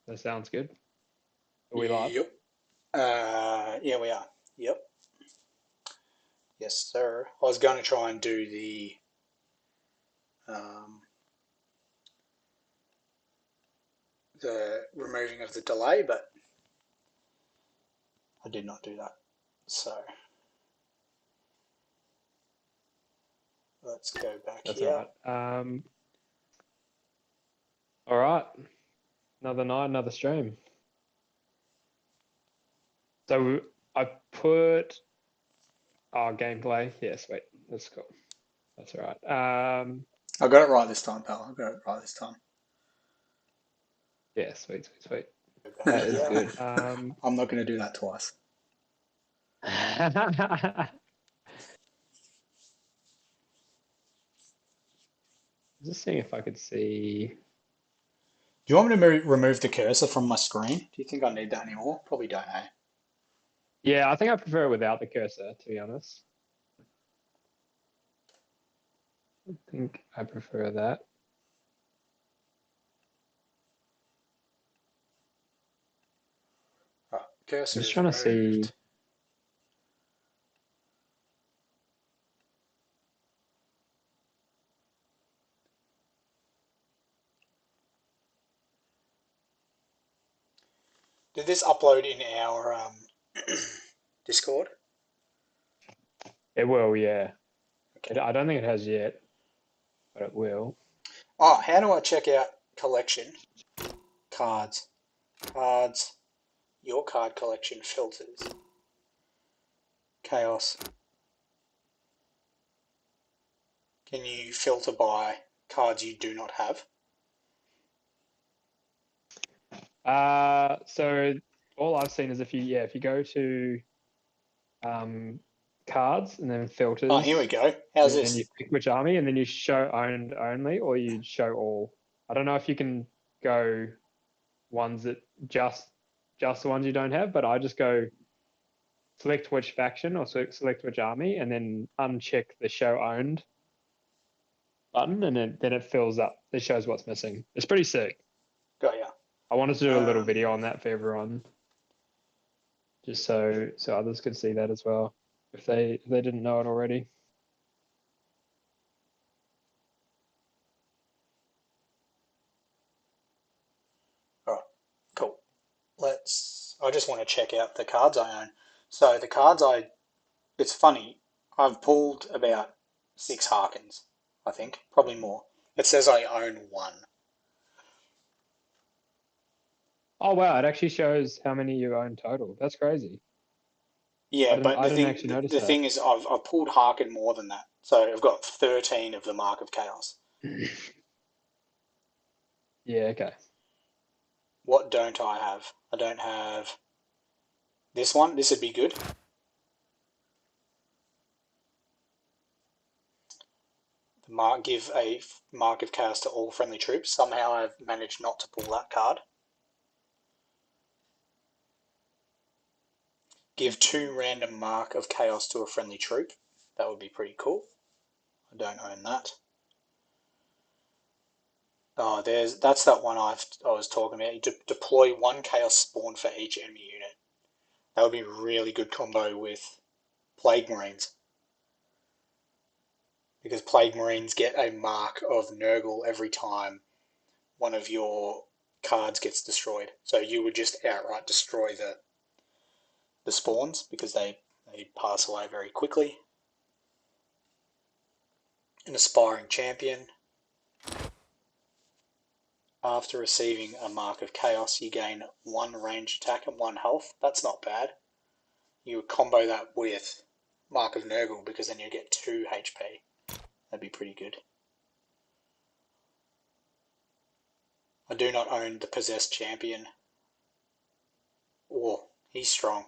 That sounds good. Are we live? Yep. Yeah, we are. Yep. Yes, sir. I was going to try and do um, the removing of the delay, but I did not do that. So let's go back That's all here. right. All right. Another night, another stream. So I put our gameplay. Yeah, sweet. That's cool. That's all right. I got it right this time, pal. I got it right this time. Yeah, sweet, sweet, sweet. Go back That is here. good. I'm not going to do that twice. Just seeing if I could see. Do you want me to remove the cursor from my screen? Do you think I need that anymore? Probably don't, eh? Yeah, I think I prefer it without the cursor, to be honest. I think I prefer that. Right, I'm cursor just is trying to see. removed. Did this upload in our Discord? It will, yeah. Okay. I don't think it has yet, but it will. Oh, how do I check out collection? Cards. Cards. Your card collection filters. Chaos. Can you filter by cards you do not have? So all I've seen is if you go to cards and then Oh, here we filters, go. How's and then you this? pick which army, and then you show owned only, or you show all. I don't know if you can go ones that just the ones you don't have, but I just go select which faction or select which army, and then uncheck the show owned button, and then it fills up. It shows what's missing. It's pretty sick. Got ya. I wanted to do a little video Um, on that for everyone, just so others could see that as well, if they didn't know it already. all right, cool. I just want to check out the cards I own. So it's funny. I've pulled about 6 Harkins, I think, probably more. It says I own one. Oh wow, it actually shows how many you own total. That's crazy. Yeah, but I the didn't thing actually the, notice the that. thing is I've pulled Harkin more than that. So I've got 13 of the Mark of Chaos. Yeah, okay. What don't I have? I don't have this one. This would be good. Give a Mark of Chaos to all friendly troops. Somehow I've managed not to pull that card. Give 2 random Mark of Chaos to a friendly troop. That would be pretty cool. I don't own that. Oh, that's that one I was talking about. You deploy 1 Chaos Spawn for each enemy unit. That would be a really good combo with Plague Marines. Because Plague Marines get a mark of Nurgle every time one of your cards gets destroyed. So you would just outright destroy the spawns because they pass away very quickly. An Aspiring Champion. After receiving a Mark of Chaos, you gain 1 range attack and 1 health. That's not bad. You would combo that with Mark of Nurgle because then you get 2 HP. That'd be pretty good. I do not own the Possessed Champion. Oh, he's strong.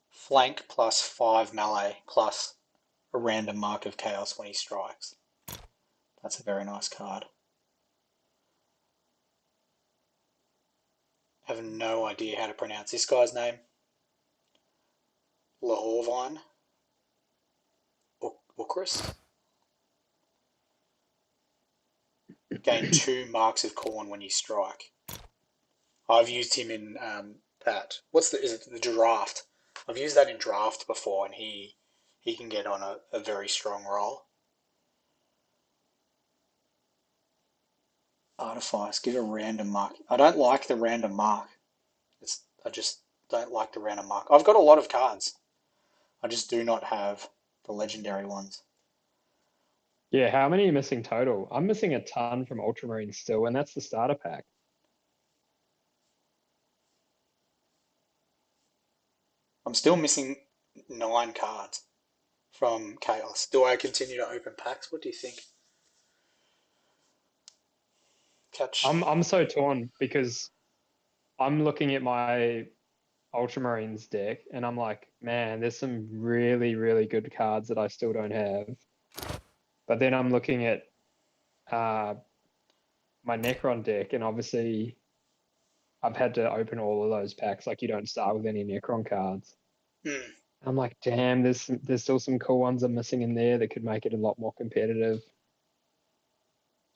Flank plus 5 melee plus a random Mark of Chaos when he strikes. That's a very nice card. I have no idea how to pronounce this guy's name. Lahorvine. Ukris. Gain 2 marks of corn when you strike. I've used him in that. Is it the draft? I've used that in draft before, and he can get on a very strong roll. Artifice, give a random mark. I don't like the random mark. I just don't like the random mark. I've got a lot of cards. I just do not have the legendary ones. Yeah, how many are you missing total? I'm missing a ton from Ultramarine still, and that's the starter pack. I'm still missing 9 cards from Chaos. Do I continue to open packs? What do you think? I'm so torn because I'm looking at my Ultramarines deck and I'm like, man, there's some really, really good cards that I still don't have. But then I'm looking at my Necron deck, and obviously I've had to open all of those packs. Like, you don't start with any Necron cards. I'm like, damn, there's still some cool ones I'm missing in there that could make it a lot more competitive.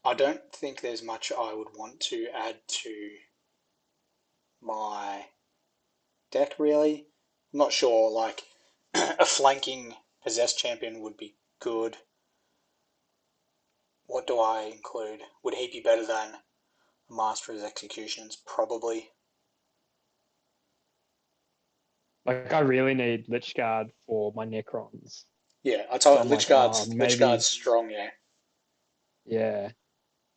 I don't think there's much I would want to add to my deck, really. I'm not sure, like, a flanking possessed champion would be good. What do I include? Would he be better than a Master of Executions? Probably. Like, I really need Lichguard for my Necrons. Yeah, I told you, like, Lichguard's strong, yeah. Yeah.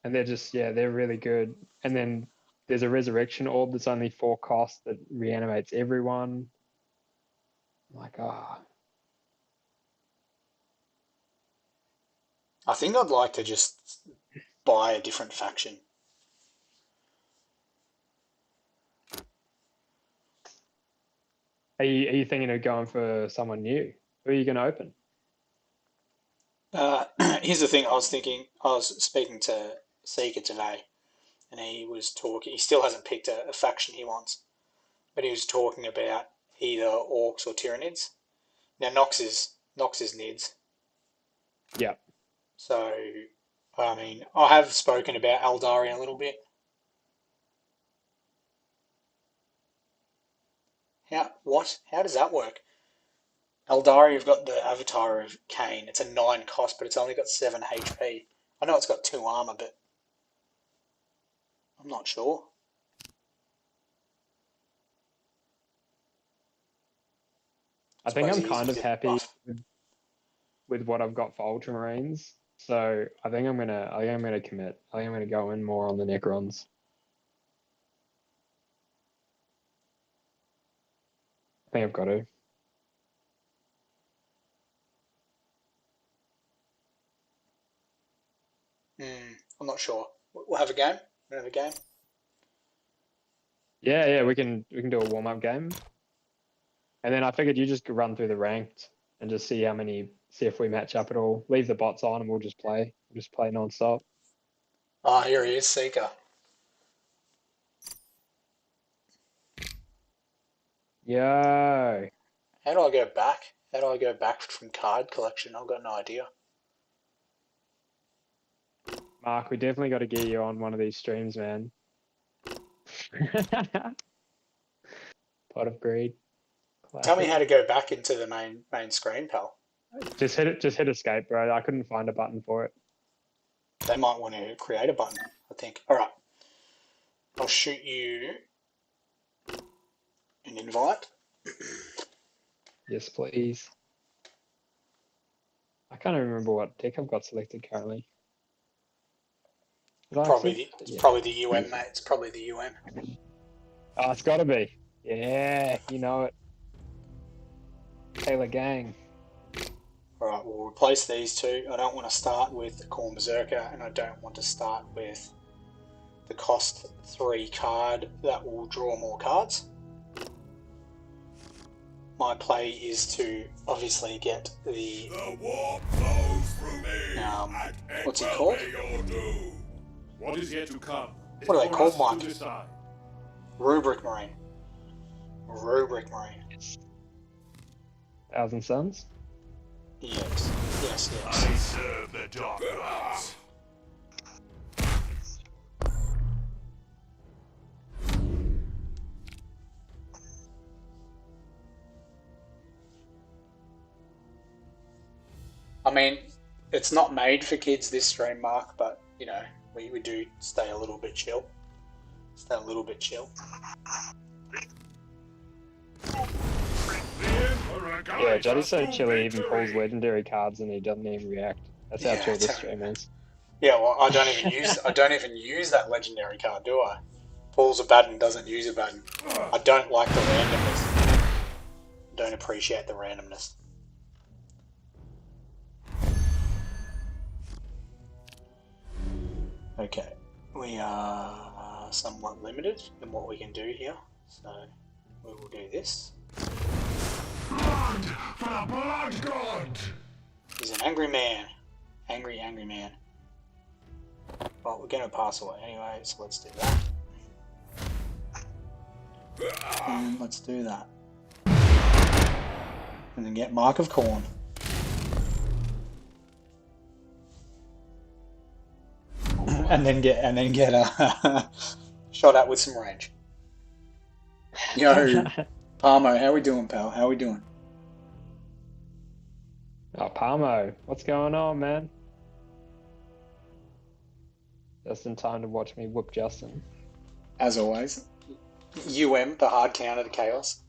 And they're just, they're really good. And then there's a Resurrection Orb that's only 4 cost that reanimates everyone. I'm like, I think I'd like to just buy a different faction. Are you thinking of going for someone new? Who are you going to open? Here's the thing. I was speaking to Seeker today, and he was talking. He still hasn't picked a faction he wants, but he was talking about either Orcs or Tyranids. Now Nox is Nids. Yeah. So, I mean, I have spoken about Eldari a little bit. How does that work? Eldari, you've got the Avatar of Cain. It's a 9 cost, but it's only got 7 HP. I know it's got 2 armor, but I'm not sure. I think I'm kind of happy with what I've got for Ultramarines. So I think I'm gonna commit. I think I'm gonna go in more on the Necrons. I think I've got to. I'm not sure. We'll have a game. We'll have a game. Yeah, we can do a warm-up game. And then I figured you just run through the ranked and just see if we match up at all. Leave the bots on and we'll just play. We'll just play non-stop. Ah, here he is, Seeker. Yo. How do I go back? How do I go back from card collection? I've got no idea. Mark, we definitely got to get you on one of these streams, man. Pot of Greed. Classic. Tell me how to go back into the main screen, pal. Just hit escape, bro. I couldn't find a button for it. They might want to create a button, I think. All right. I'll shoot you an invite. Yes, please. I can't even remember what deck I've got selected currently. Probably the UM, mate. It's probably the UM. Oh, it's got to be. Yeah, you know it. Taylor Gang. All right, we'll replace these two. I don't want to start with the Khorne Berserker, and I don't want to start with the cost 3 card that will draw more cards. My play is to obviously get the warp flows through me. what's it called? What is yet to come? What are they called, Mike? Rubric Marine. Rubric Marine. Thousand Suns? Yes. I serve the Dark Ones. I mean, it's not made for kids, this stream, Mark, but, you know, we do stay a little bit chill. Yeah, Juddy's so chilly, he even pulls legendary cards and he doesn't even react. That's how chill this stream is. Yeah, well, I don't even use that legendary card, do I? Pulls a button, doesn't use a button. I don't like the randomness. Don't appreciate the randomness. Okay, we are somewhat limited in what we can do here, so we will do this. Blood for the blood god! He's an angry man. Angry man. Well, we're going to pass away anyway, so let's do that. And let's do that. And then get Mark of Corn. and then get shot at with some range. Yo, Palmo, how we doing, pal? How we doing? Oh, Palmo, what's going on, man? Just in time to watch me whoop Justin. As always. the hard counter to chaos.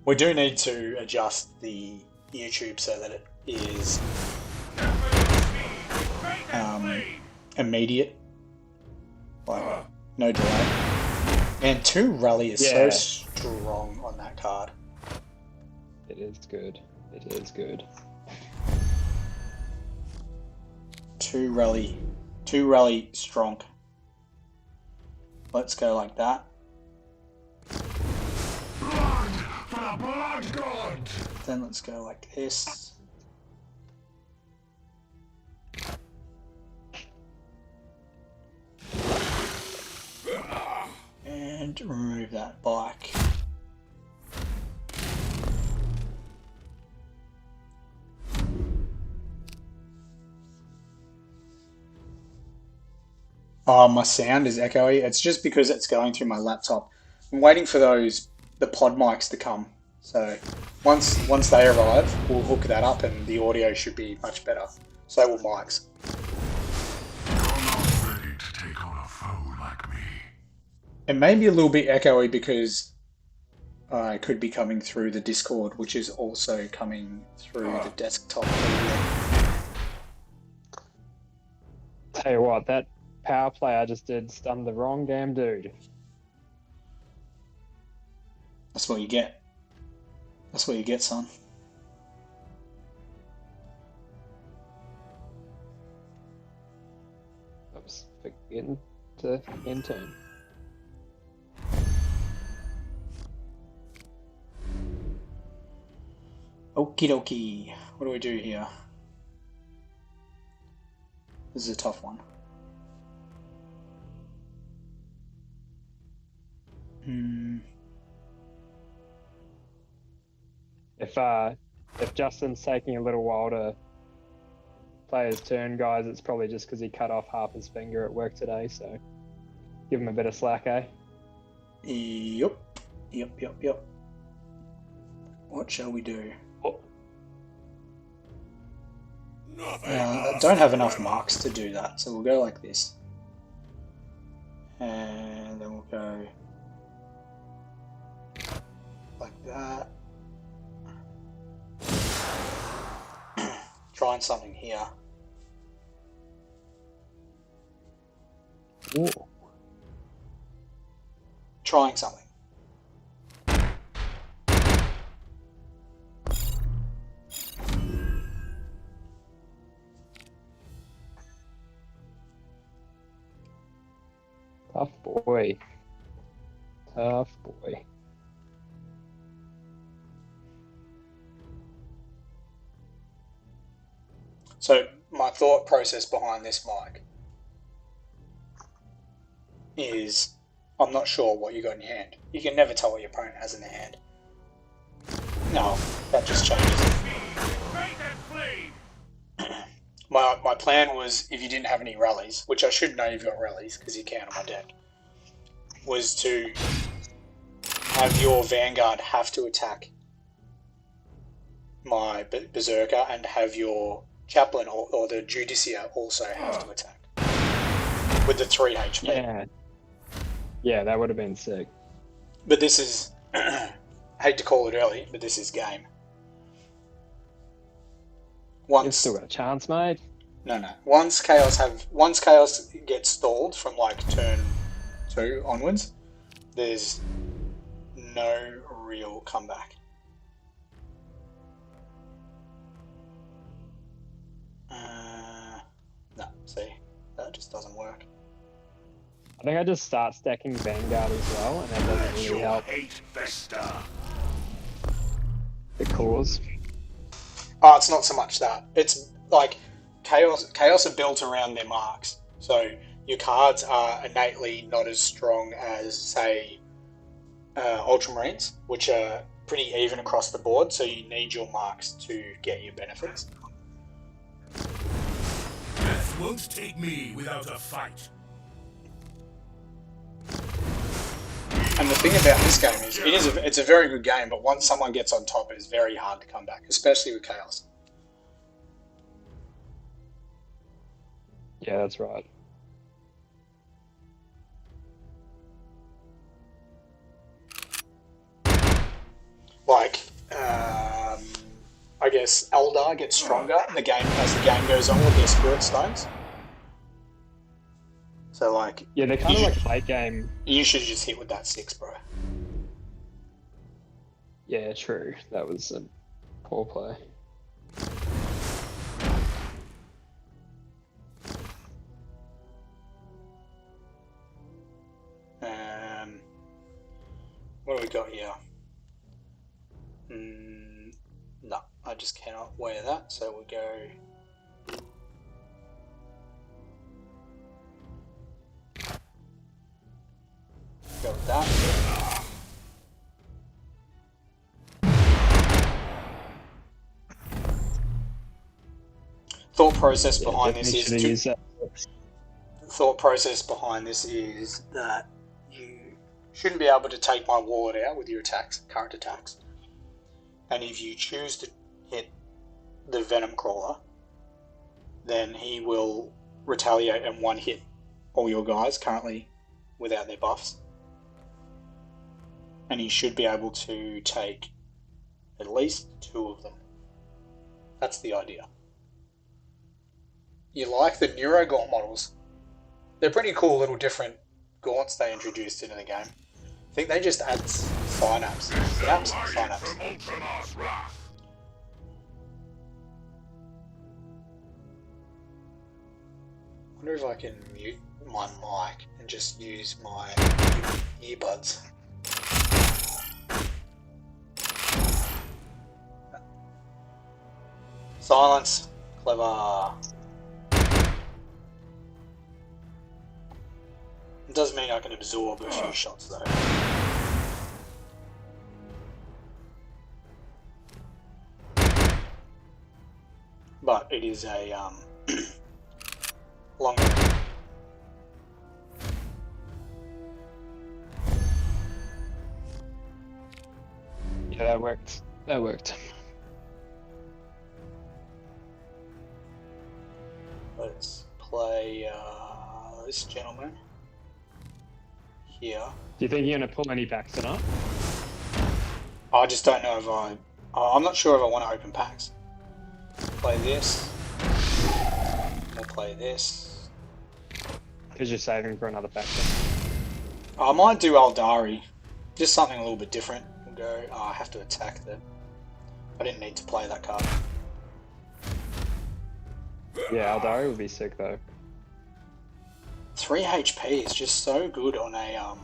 We do need to adjust the YouTube so that it is immediate. Like, no delay. And 2 rally is so strong on that card. It is good. It is good. 2 rally strong. Let's go like that. Blood for the blood god! Then let's go like this. And remove that bike. Oh, my sound is echoey. It's just because it's going through my laptop. I'm waiting for the pod mics to come. So once they arrive, we'll hook that up and the audio should be much better. So will mics. You're not ready to take on a foe like me. It may be a little bit echoey because I could be coming through the Discord, which is also coming through the desktop. Tell you what, that power play I just did stunned the wrong damn dude. That's what you get. That's what you get, son. Oops, forgetting to end turn. Okie dokie. What do we do here? This is a tough one. If Justin's taking a little while to play his turn, guys, it's probably just because he cut off half his finger at work today, so give him a bit of slack, eh? Yup. What shall we do? I don't have enough marks to do that, so we'll go like this. And then we'll go like that. Trying something here. Ooh. Trying something. Tough boy. Tough boy. So my thought process behind this, Mike, is I'm not sure what you got in your hand. You can never tell what your opponent has in their hand. No, that just changes. My plan was, if you didn't have any rallies, which I should know you've got rallies because you can on my deck, was to have your Vanguard have to attack my Berserker and have your Chaplain or the Judiciar also have to attack with the 3 HP. Yeah. Yeah, that would have been sick. But this is, hate to call it early, but this is game. You've still got a chance, mate. No. Once Chaos gets stalled from like turn 2 onwards, there's no real comeback. No, see, that just doesn't work. I think I just start stacking Vanguard as well, and that doesn't really help the cause. Oh, it's not so much that. It's like Chaos are built around their marks. So your cards are innately not as strong as, say, Ultramarines, which are pretty even across the board, so you need your marks to get your benefits. Death won't take me without a fight. And the thing about this game is, it's a very good game, but once someone gets on top, it's very hard to come back, especially with Chaos. Yeah, that's right. Like, I guess Eldar gets stronger as the game goes on with their Spirit Stones. So like, yeah, they're kind of like late game. You should just hit with that 6, bro. Yeah, true. That was a poor play. What do we got here? No, I just cannot wear that, so we go. Go with that. Thought process behind this is that you shouldn't be able to take my Warlord out with your current attacks. And if you choose to hit the Venom Crawler, then he will retaliate and one hit all your guys currently without their buffs. And he should be able to take at least 2 of them. That's the idea. You like the Neurogaunt models? They're pretty cool little different gaunts they introduced into the game. I think they just add synapse. Synapse? Synapse. I wonder if I can mute my mic and just use my earbuds. Silence. Clever. It does mean I can absorb a few shots though. But it is a long one. Yeah, that worked. That worked. Let's play this gentleman here. Do you think you're going to pull any packs tonight? I just don't know if I'm not sure if I want to open packs. Play this. We'll play this. Because you're saving for another pack. I might do Aldari. Just something a little bit different. We'll go, I have to attack them. I didn't need to play that card. Yeah, Aldari would be sick though. 3 HP is just so good on a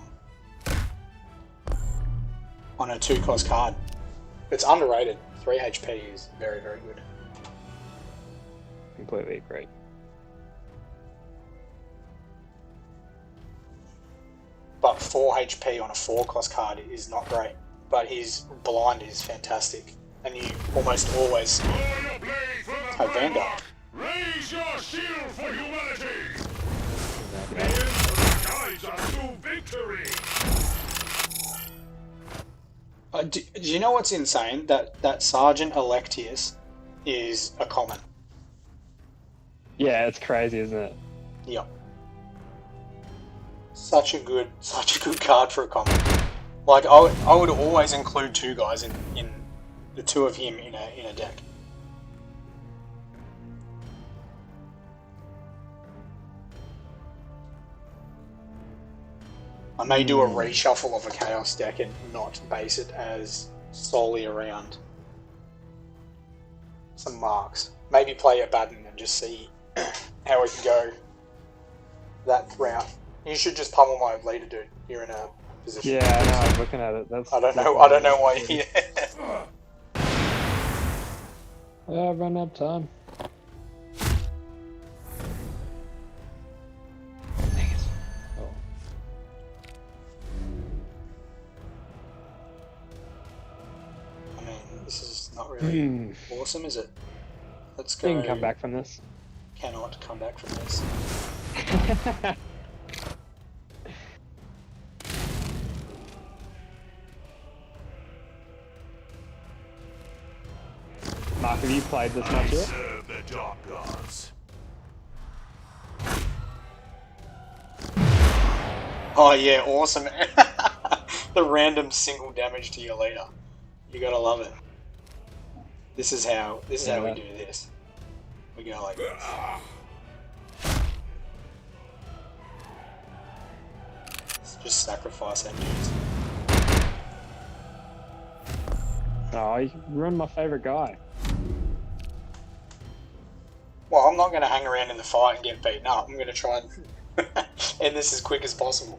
2-cost card. It's underrated. 3 HP is very, very good. Completely agree. But 4 HP on a 4-cost card is not great. But his blind is fantastic. And you almost always have Vanguard. Raise your shield for humanity! Exactly. Guides us to victory! Do you know what's insane? That Sergeant Electius is a common. Yeah, it's crazy, isn't it? Yep. Such a good card for a common. Like I would always include two guys in the two of him in a deck. I may do a reshuffle of a Chaos deck and not base it as solely around some marks. Maybe play a Baden and just see how we can go that route. You should just pummel my leader, dude. You're in a position. Yeah, I know. I'm looking at it. I don't know why you're here. Yeah, I've run out of time. Dang it. Oh. I mean, this is not really awesome, is it? Let's go. You can come back from this. Cannot come back from this. Mark, have you played this much yet? Serve the dark gods. Oh yeah, awesome. The random single damage to your leader. You gotta love it. This is how we do this. We go like this. Let's just sacrifice our dudes. Oh, you ruined my favourite guy. Well, I'm not going to hang around in the fight and get beaten up. I'm going to try and end this as quick as possible.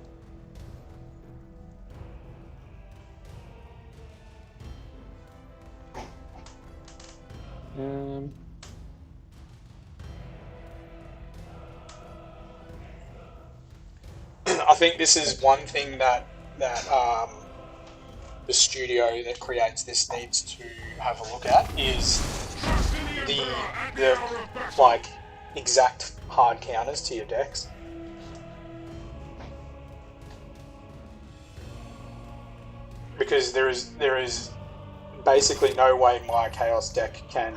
I think this is one thing that the studio that creates this needs to have a look at is the like exact hard counters to your decks. Because there is basically no way my Chaos deck can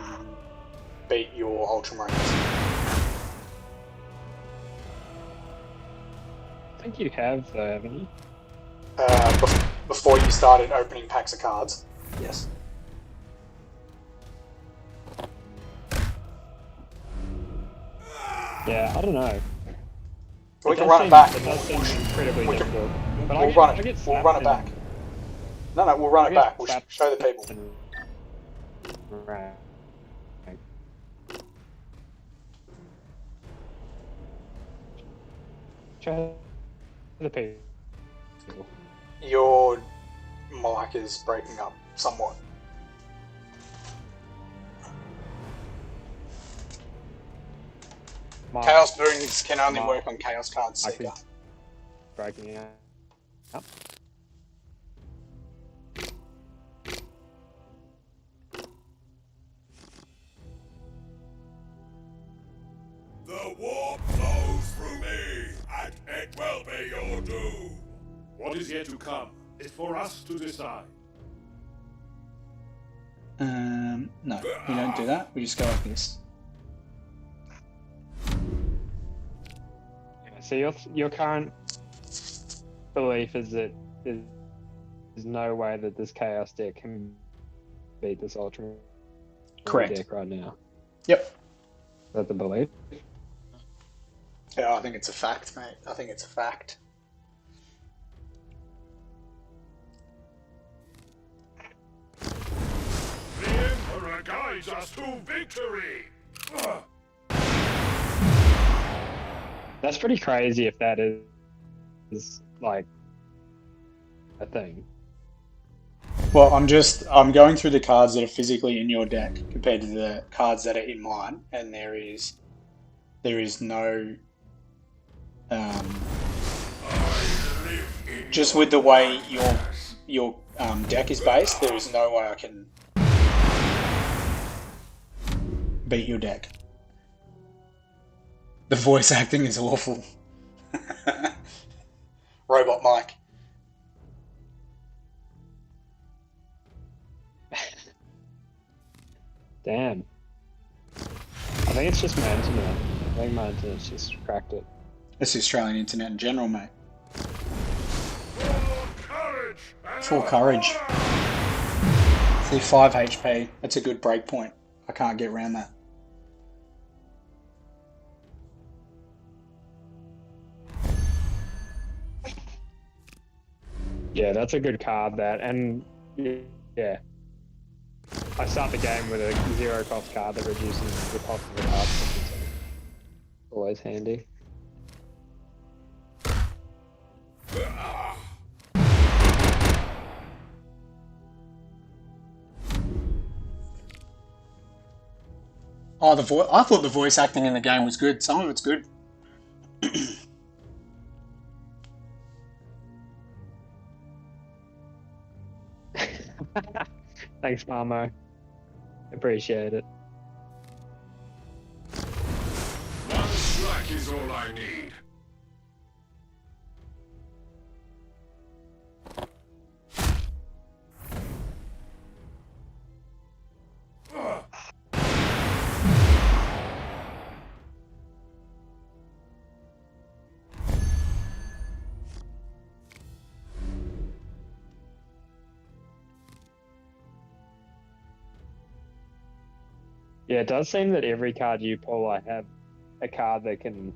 beat your Ultramarines. I think you have, though, haven't you? Before you started opening packs of cards. Yes. Yeah, I don't know. We can run it back. It does seem incredibly difficult. But We'll run it back. No, we'll run it back. We'll show the people. Right. Show the people. Your mic is breaking up somewhat. Chaos boons can only work on Chaos cards, Seeker. Breaking out. Yep. The warp flows through me, and it will be your doom. What is yet to come is for us to decide. No, we don't do that. We just go like this. So your current belief is that there's no way that this Chaos deck can beat this Ultra deck right now. Yep. Is that the belief? Yeah, I think it's a fact, mate. I think it's a fact. The Emperor guides us to victory! That's pretty crazy if that is like a thing. Well, I'm going through the cards that are physically in your deck compared to the cards that are in mine, and there is no just with the way your deck is based, there is no way I can beat your deck. The voice acting is awful. Robot Mike. Damn. I think it's just my internet. I think my internet's just cracked it. It's the Australian internet in general, mate. Full courage. See, 5 HP. That's a good break point. I can't get around that. Yeah, that's a good card, that. And, yeah. I start the game with a 0 cost card that reduces the cost of the card. Always handy. Oh, I thought the voice acting in the game was good. Some of it's good. Thanks, Marmo. Appreciate it. One strike is all I need. Yeah, it does seem that every card you pull, I have a card that can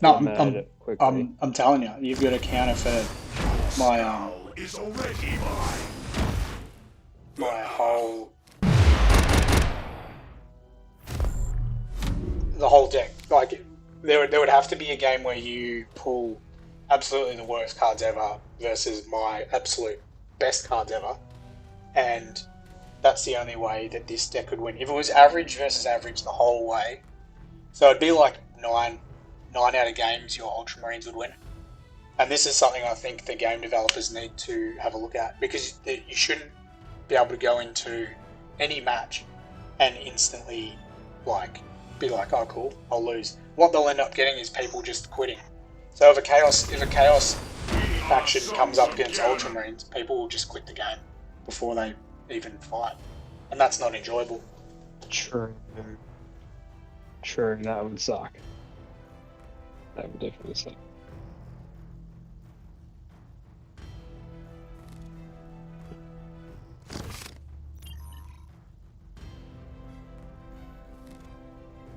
No, eliminate it quickly. I'm telling you, you've got a counter for my Is already mine. my whole the whole deck. Like there would have to be a game where you pull absolutely the worst cards ever versus my absolute best cards ever, and that's the only way that this deck could win. If it was average versus average the whole way, so it'd be like nine out of games your Ultramarines would win. And this is something I think the game developers need to have a look at, because you shouldn't be able to go into any match and instantly be like, oh cool, I'll lose. What they'll end up getting is people just quitting. So if a chaos faction comes up against Ultramarines, people will just quit the game before they even fight, and that's not enjoyable. True, that would suck. That would definitely suck.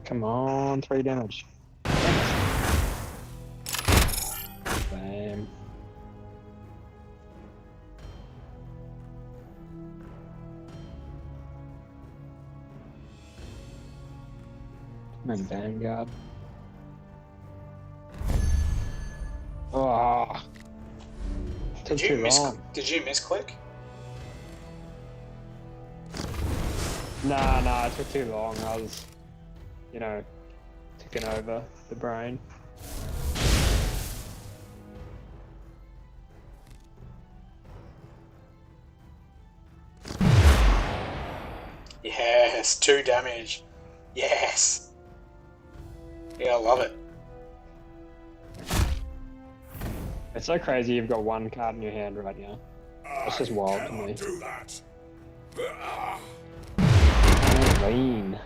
Come on, 3 damage. Bam. And Vanguard. Oh, Did you misclick? Nah, it took too long. I was, taking over the brain. Yes, 2 damage. Yes. Yeah, I love it. It's so crazy you've got 1 card in your hand right now. That's just wild to me. Do that. Lean.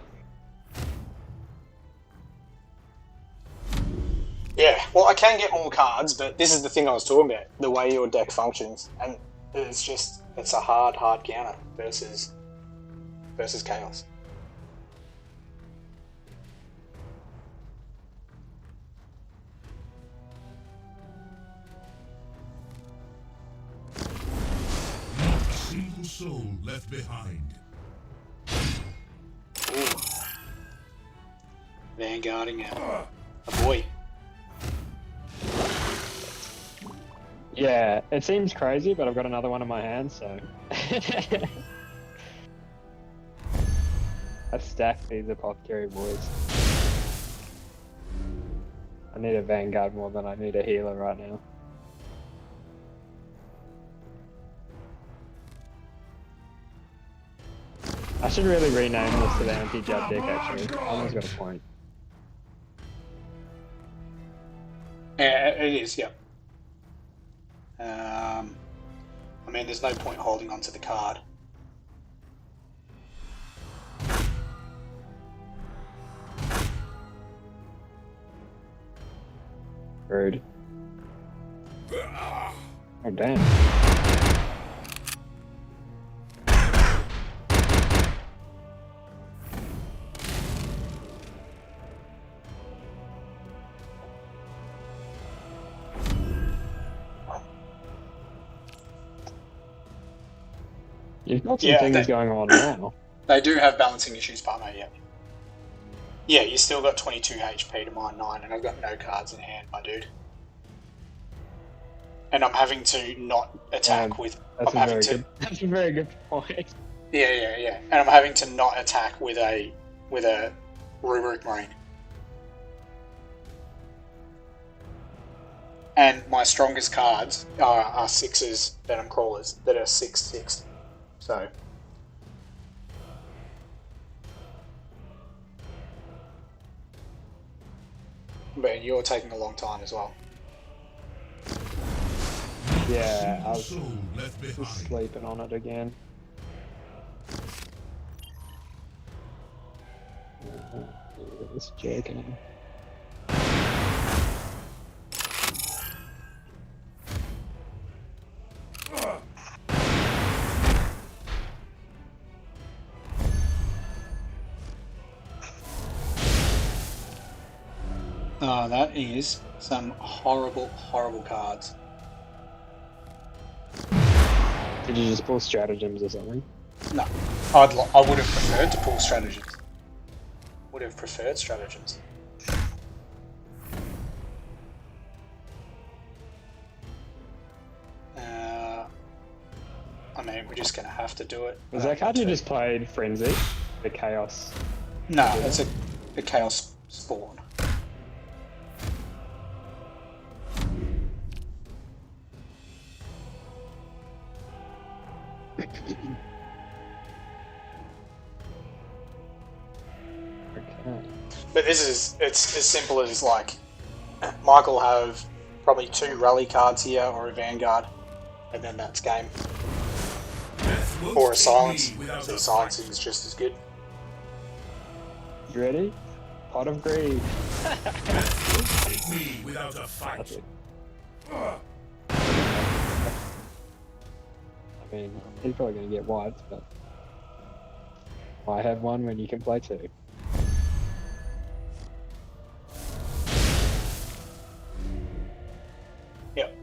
Yeah, well, I can get more cards, but this is the thing I was talking about, the way your deck functions, and it's a hard counter versus chaos. Not a single soul left behind. Ooh. Vanguarding a boy. Yeah, it seems crazy, but I've got another one in my hand, so... I've stacked these apothecary boys. I need a Vanguard more than I need a healer right now. I should really rename this to the anti-jab deck, actually. Almost got a point. Yeah, it is, yeah. I mean, there's no point holding onto the card. Rude. Oh, damn. You've got some things going on now. They do have balancing issues, partner, yeah. Yeah, you still got 22 HP to mine 9, and I've got no cards in hand, my dude. And I'm having to not attack with... That's a very good point. Yeah. And I'm having to not attack with a Rubric Marine. And my strongest cards are 6s Venom Crawlers that are 6/6. So... But you're taking a long time as well. Yeah, I was just sleeping on it again. It's joking. Oh, that is some horrible, horrible cards. Did you just pull stratagems or something? No, I would have preferred to pull stratagems. Would have preferred stratagems. I mean, we're just going to have to do it. Was that card you just played Frenzy? The Chaos? No, it's a Chaos Spawn. But it's as simple as like Michael have probably 2 rally cards here or a Vanguard, and then that's game. Or a silence. So silencing is just as good. You ready? Pot of Greed. Take me without a fight. I mean, he's probably going to get wiped, but why have one when you can play 2? Yep.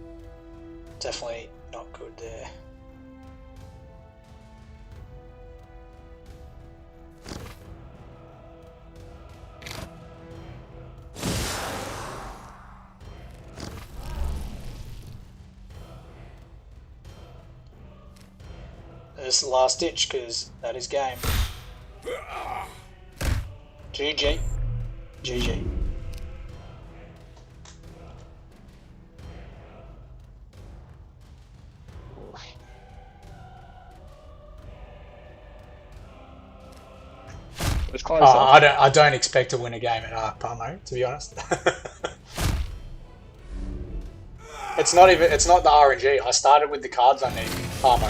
Definitely not good there. This is the last ditch, because that is game. GG. GG. It's close. I don't expect to win a game at Arc Palmo, to be honest. It's not the RNG. I started with the cards I need, Palmo.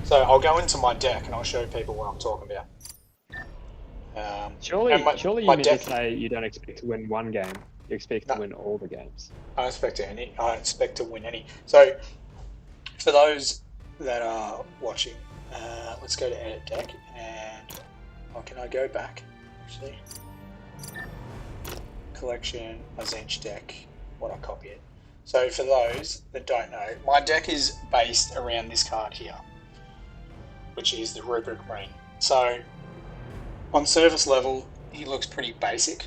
So I'll go into my deck and I'll show people what I'm talking about. Surely you meant to say you don't expect to win one game. You expect to win all the games. I don't expect to win any. So, for those that are watching, let's go to edit deck, and can I go back? Actually, collection, my Zench deck. What I copy it. So for those that don't know, my deck is based around this card here, which is the Rubric Marine. So, on surface level, he looks pretty basic,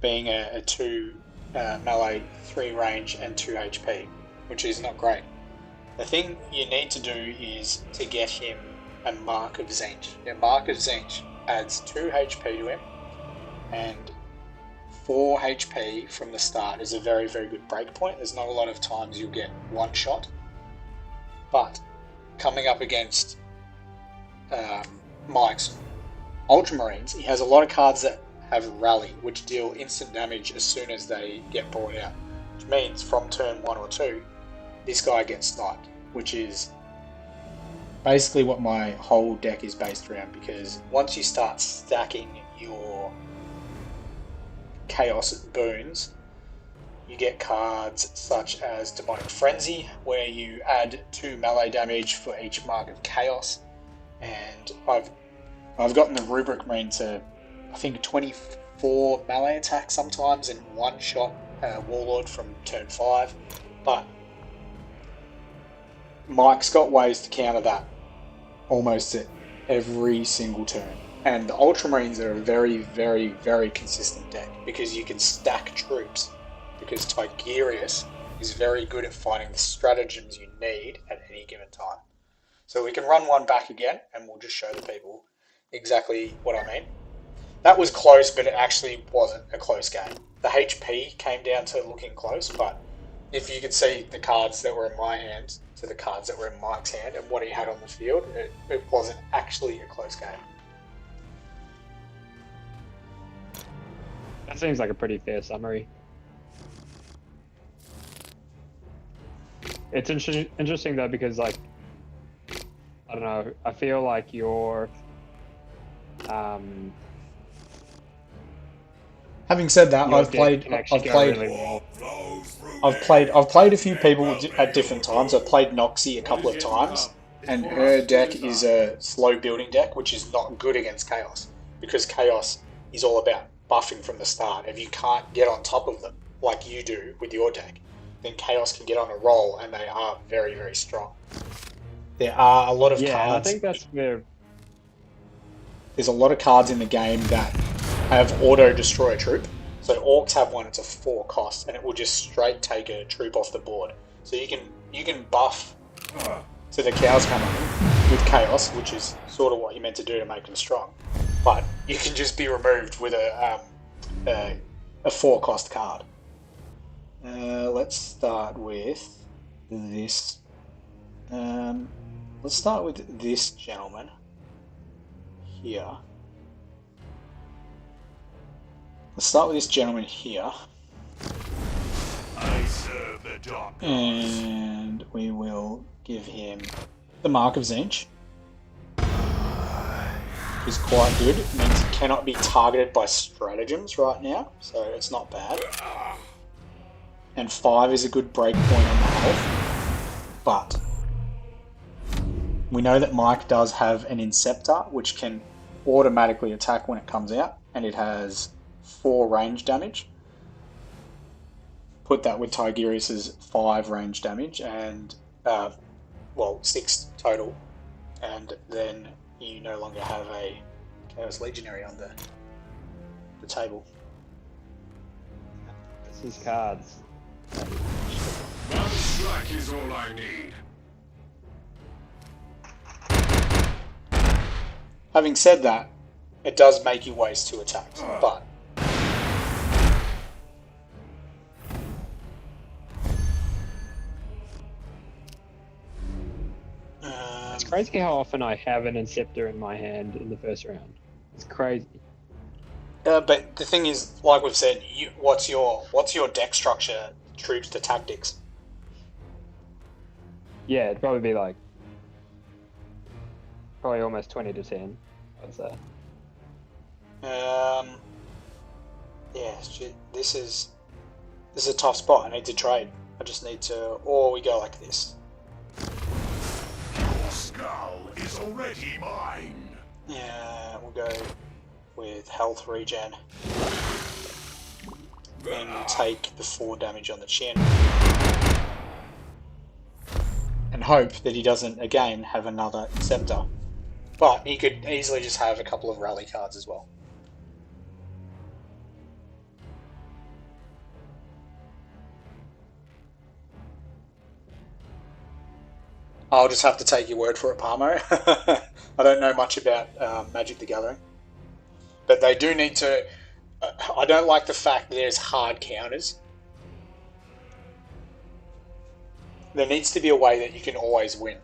being a 2 melee, 3 range, and 2 HP, which is not great. The thing you need to do is to get him a Mark of Zench. A Mark of Zench adds 2 HP to him, and 4 HP from the start is a very, very good break point. There's not a lot of times you'll get one shot, but coming up against Mike's Ultramarines, he has a lot of cards that have Rally, which deal instant damage as soon as they get brought out, which means from turn 1 or 2, this guy gets sniped, which is basically what my whole deck is based around, because once you start stacking your Chaos boons, you get cards such as Demonic Frenzy, where you add 2 melee damage for each mark of Chaos. And I've gotten the Rubric Marine to, I think, 24 melee attacks sometimes, and one-shot Warlord from turn 5. But Mike's got ways to counter that almost at every single turn. And the Ultramarines are a very, very, very consistent deck because you can stack troops. Because Tigerius is very good at finding the stratagems you need at any given time. So we can run one back again, and we'll just show the people exactly what I mean. That was close, but it actually wasn't a close game. The HP came down to looking close, but if you could see the cards that were in my hand to the cards that were in Mike's hand and what he had on the field, it wasn't actually a close game. That seems like a pretty fair summary. It's interesting though, because like, I don't know, I feel like you're having said that, I've played a few people at different times. I've played Noxie a couple of times, and her deck is a slow building deck, which is not good against Chaos, because Chaos is all about buffing from the start. If you can't get on top of them like you do with your deck, then Chaos can get on a roll, and they are very, very strong. There are a lot of cards. I think that's where there's a lot of cards in the game that have auto destroy a troop. So Orcs have one, it's a 4 cost, and it will just straight take a troop off the board. So you can buff to the cows come in with Chaos, which is sort of what you're meant to do to make them strong. But you can just be removed with a 4 cost card. Let's start with this. Let's start with this gentleman here. Let's start with this gentleman here. I serve the dark gods. And we will give him the Mark of Zinch. Is quite good. It means he cannot be targeted by stratagems right now, so it's not bad. And 5 is a good break point on the health. But we know that Mike does have an Inceptor, which can automatically attack when it comes out, and it has 4 range damage. Put that with Tigerius's 5 range damage, and 6 total, and then you no longer have a Chaos Legionary on the table. this is cards. One strike is all I need. Having said that, it does make you waste 2 attacks, but It's crazy how often I have an Inceptor in my hand in the first round. It's crazy. but the thing is, like we've said, what's your deck structure, troops to tactics? Yeah, it'd probably be like probably almost 20 to 10, I'd say. Yeah, this is a tough spot. I need to trade. I just need to, or we go like this. Your skull is already mine. Yeah, we'll go with health regen and take the 4 damage on the chin, and hope that he doesn't again have another Inceptor. But he could easily just have a couple of rally cards as well. I'll just have to take your word for it, Palmo. I don't know much about Magic the Gathering. But they do need to... I don't like the fact that there's hard counters. There needs to be a way that you can always win.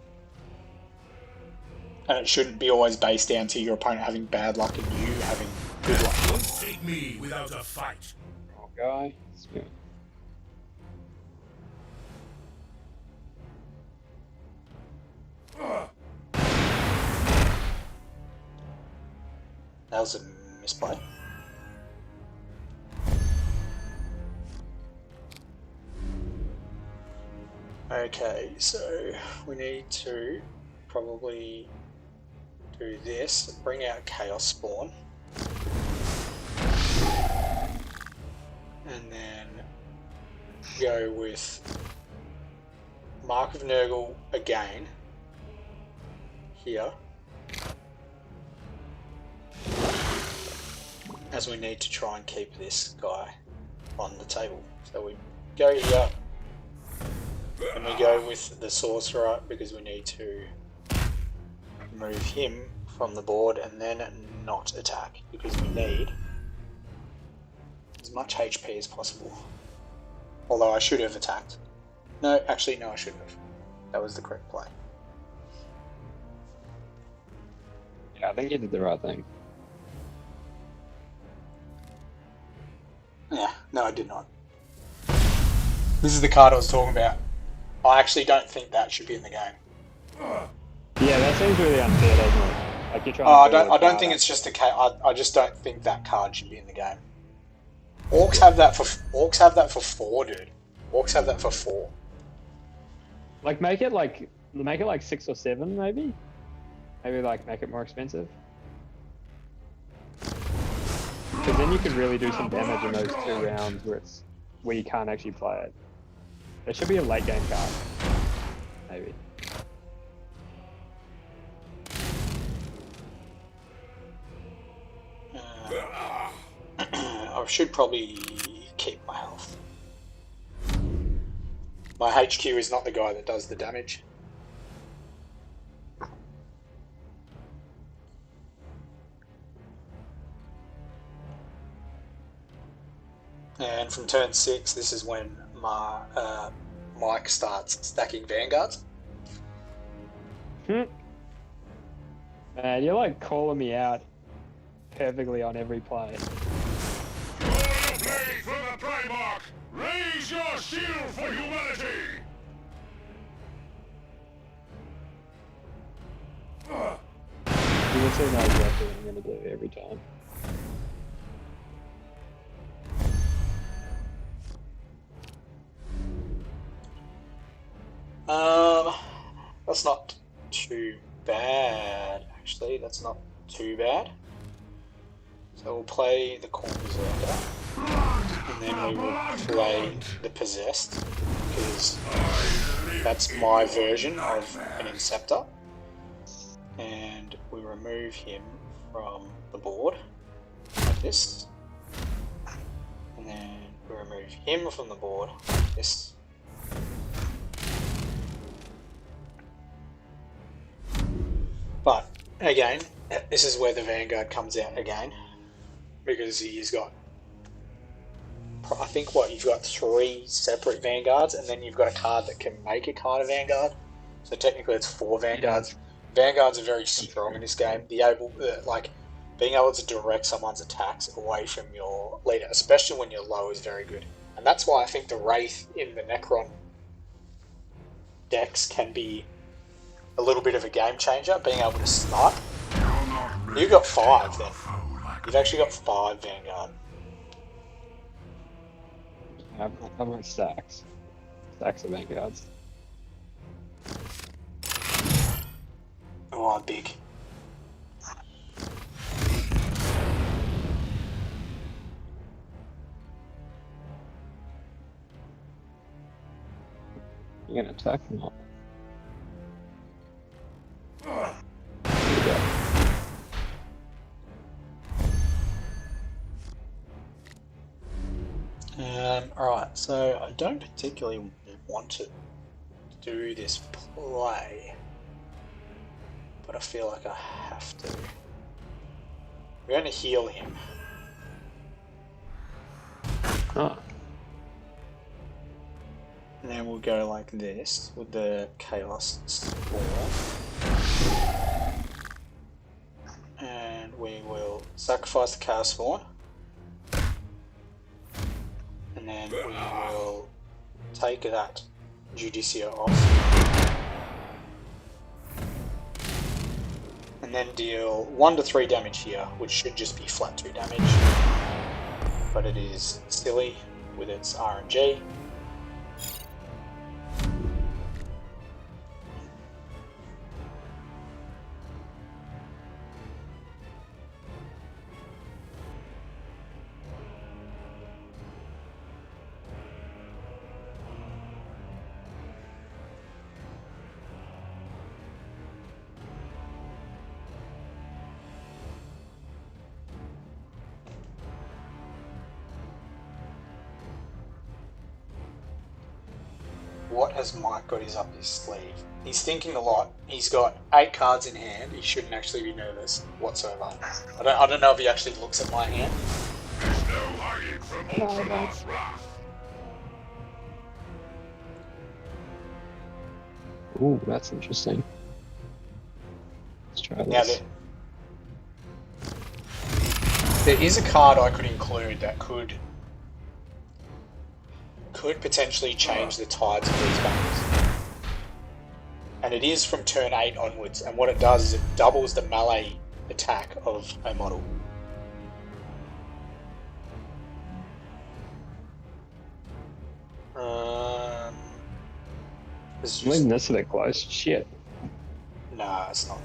And it shouldn't be always based down to your opponent having bad luck and you having good luck. Don't take me without a fight. Wrong guy. That was a misplay. Okay, so we need to probably do this. Bring out Chaos Spawn. And then go with Mark of Nurgle again. Here. As we need to try and keep this guy on the table. So we go here. And we go with the Sorcerer because we need to remove him from the board and then not attack because we need as much HP as possible. Although I should have attacked. No, actually no, I shouldn't have. That was the correct play. Yeah, I think you did the right thing. Yeah, no I did not. This is the card I was talking about. I actually don't think that should be in the game. Yeah, that seems really unfair, doesn't it? Like you're trying to I don't think it's just a case. I just don't think that card should be in the game. Orcs have that for 4, dude. Orcs have that for 4. Like make it like 6 or 7 maybe. Maybe like make it more expensive. Because then you could really do some damage in those 2 rounds where you can't actually play it. There should be a late game card. Maybe. I should probably keep my health. My HQ is not the guy that does the damage. And from turn 6, this is when my Mike starts stacking vanguards. Man, you're like calling me out perfectly on every play. Roll your blade from the Primarch! Raise your shield for humanity! You will see know exactly what I'm going to do every time. That's not too bad, actually. That's not too bad. So we'll play the Corn Berserker, and then we will play the Possessed, because that's my version of an Inceptor. And we remove him from the board, like this. And then we remove him from the board, like this. But, again, this is where the Vanguard comes out again. Because he's got, I think you've got 3 separate Vanguards, and then you've got a card that can make a card of Vanguard. So technically it's 4 Vanguards. Vanguards are very strong in this game. Being able to direct someone's attacks away from your leader, especially when you're low, is very good. And that's why I think the Wraith in the Necron decks can be a little bit of a game changer, being able to snipe. You've got 5 then. You've actually got 5 Vanguard. I've got stacks. Stacks of Vanguards. Oh, big. You're gonna attack or not? Alright, so I don't particularly want to do this play, but I feel like I have to. We're going to heal him. Oh. And then we'll go like this with the Chaos Spawn. And we will sacrifice the Chaos Spawn. And then we will take that Judicia off. And then deal 1 to 3 damage here, which should just be flat 2 damage. But it is silly with its RNG. what has Mike got up his sleeve? He's thinking a lot. He's got 8 cards in hand. He shouldn't actually be nervous whatsoever. I don't know if he actually looks at my hand. There's no hiding from Ultramar's wrath. Ooh, that's interesting. Let's try Now this. there is a card I could include that could potentially change the tides of these battles. And it is from turn 8 onwards, and what it does is it doubles the melee attack of a model. It's just, Leaving this a bit close. Shit. nah, it's not.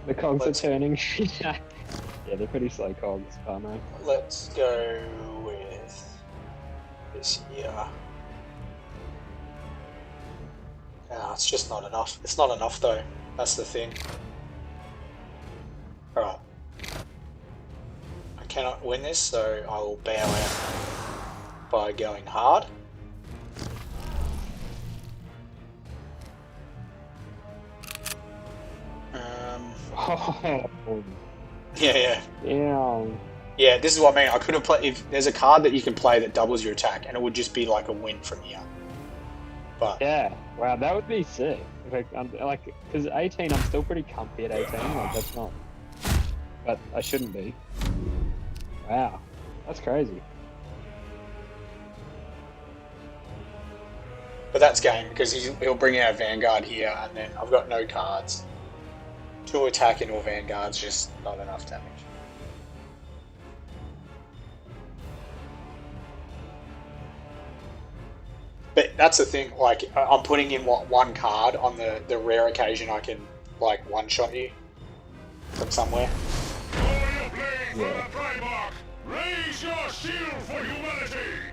The cogs Let's- are turning. Yeah, they're pretty slow cogs, Palmo. Let's go with this here. Ah, it's just not enough. It's not enough though. That's the thing. Alright. I cannot win this, so I will bow out by going hard. Oh, Yeah. damn. Yeah, this is what I mean. I could have played. If there's a card that you can play that doubles your attack, and it would just be like a win from here. But Yeah, wow, that would be sick. Like, because 18, I'm still pretty comfy at 18. Like, that's not. But I shouldn't be. Wow, that's crazy. that's game because he'll bring out Vanguard here, and then I've got no cards. 2 attacking or Vanguard's just not enough damage. But that's the thing, like, I'm putting in, one card on the rare occasion I can, like, one-shot you from somewhere. Warrior blade for Yeah. the Primarch! Raise your shield for humanity!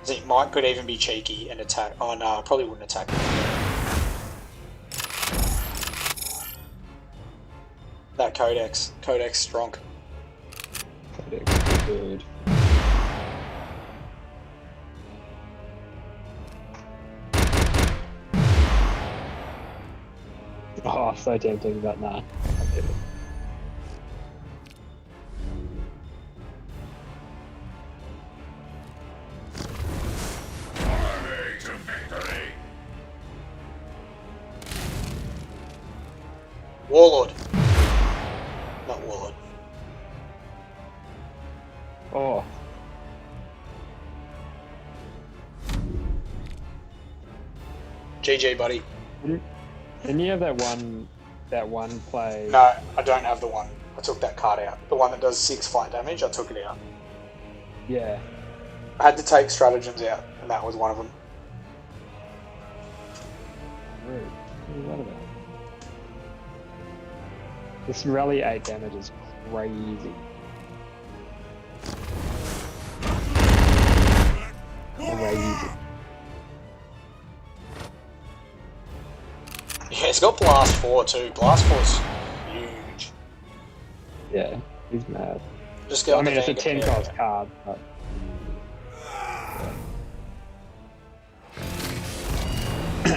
I think Mike could even be cheeky and attack. Oh no, I probably wouldn't attack him. That Codex strong. Good. Oh, so tempting, but nah. I did it. Army to victory! Warlord. Not Warlord. Oh, GG, buddy. didn't you have that one play? No, I don't have the one. I took that card out. The one that does 6 fight damage, I took it out. Yeah. I had to take stratagems out, and that was one of them. Rude. What is that about? This rally 8 damage is crazy. Crazy. Yeah, it's got Blast 4 too. Blast 4's huge. Yeah, he's mad. Just go I on mean, the it's a Vanguard. 10 cost card, but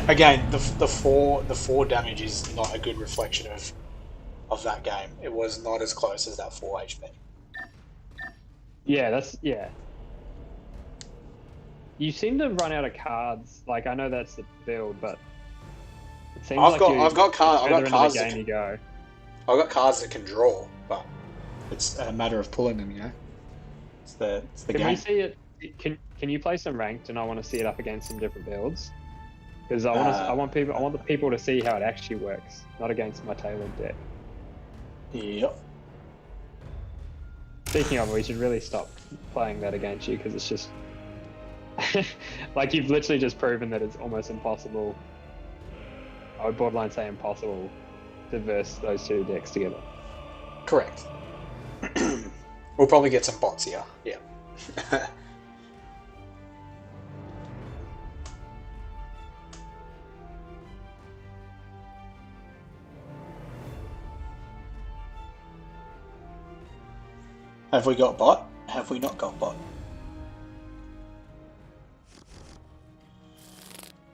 Again, the 4 damage is not a good reflection of that game. It was not as close as that 4 HP. yeah. You seem to run out of cards. Like, I know that's the build, but it seems I've like got cards the that game you go. I've got cards that can draw, but it's a matter of pulling them. You know, it's the Can game. we see it? Can you play some ranked? And I want to see it up against some different builds because I want the people to see how it actually works, not against my tailored deck. Yep. Speaking of, we should really stop playing that against you because it's just like you've literally just proven that it's almost impossible. I would borderline say impossible to verse those 2 decks together. Correct. We'll probably get some bots here. Yeah. Have we got bot? Have we not got bot?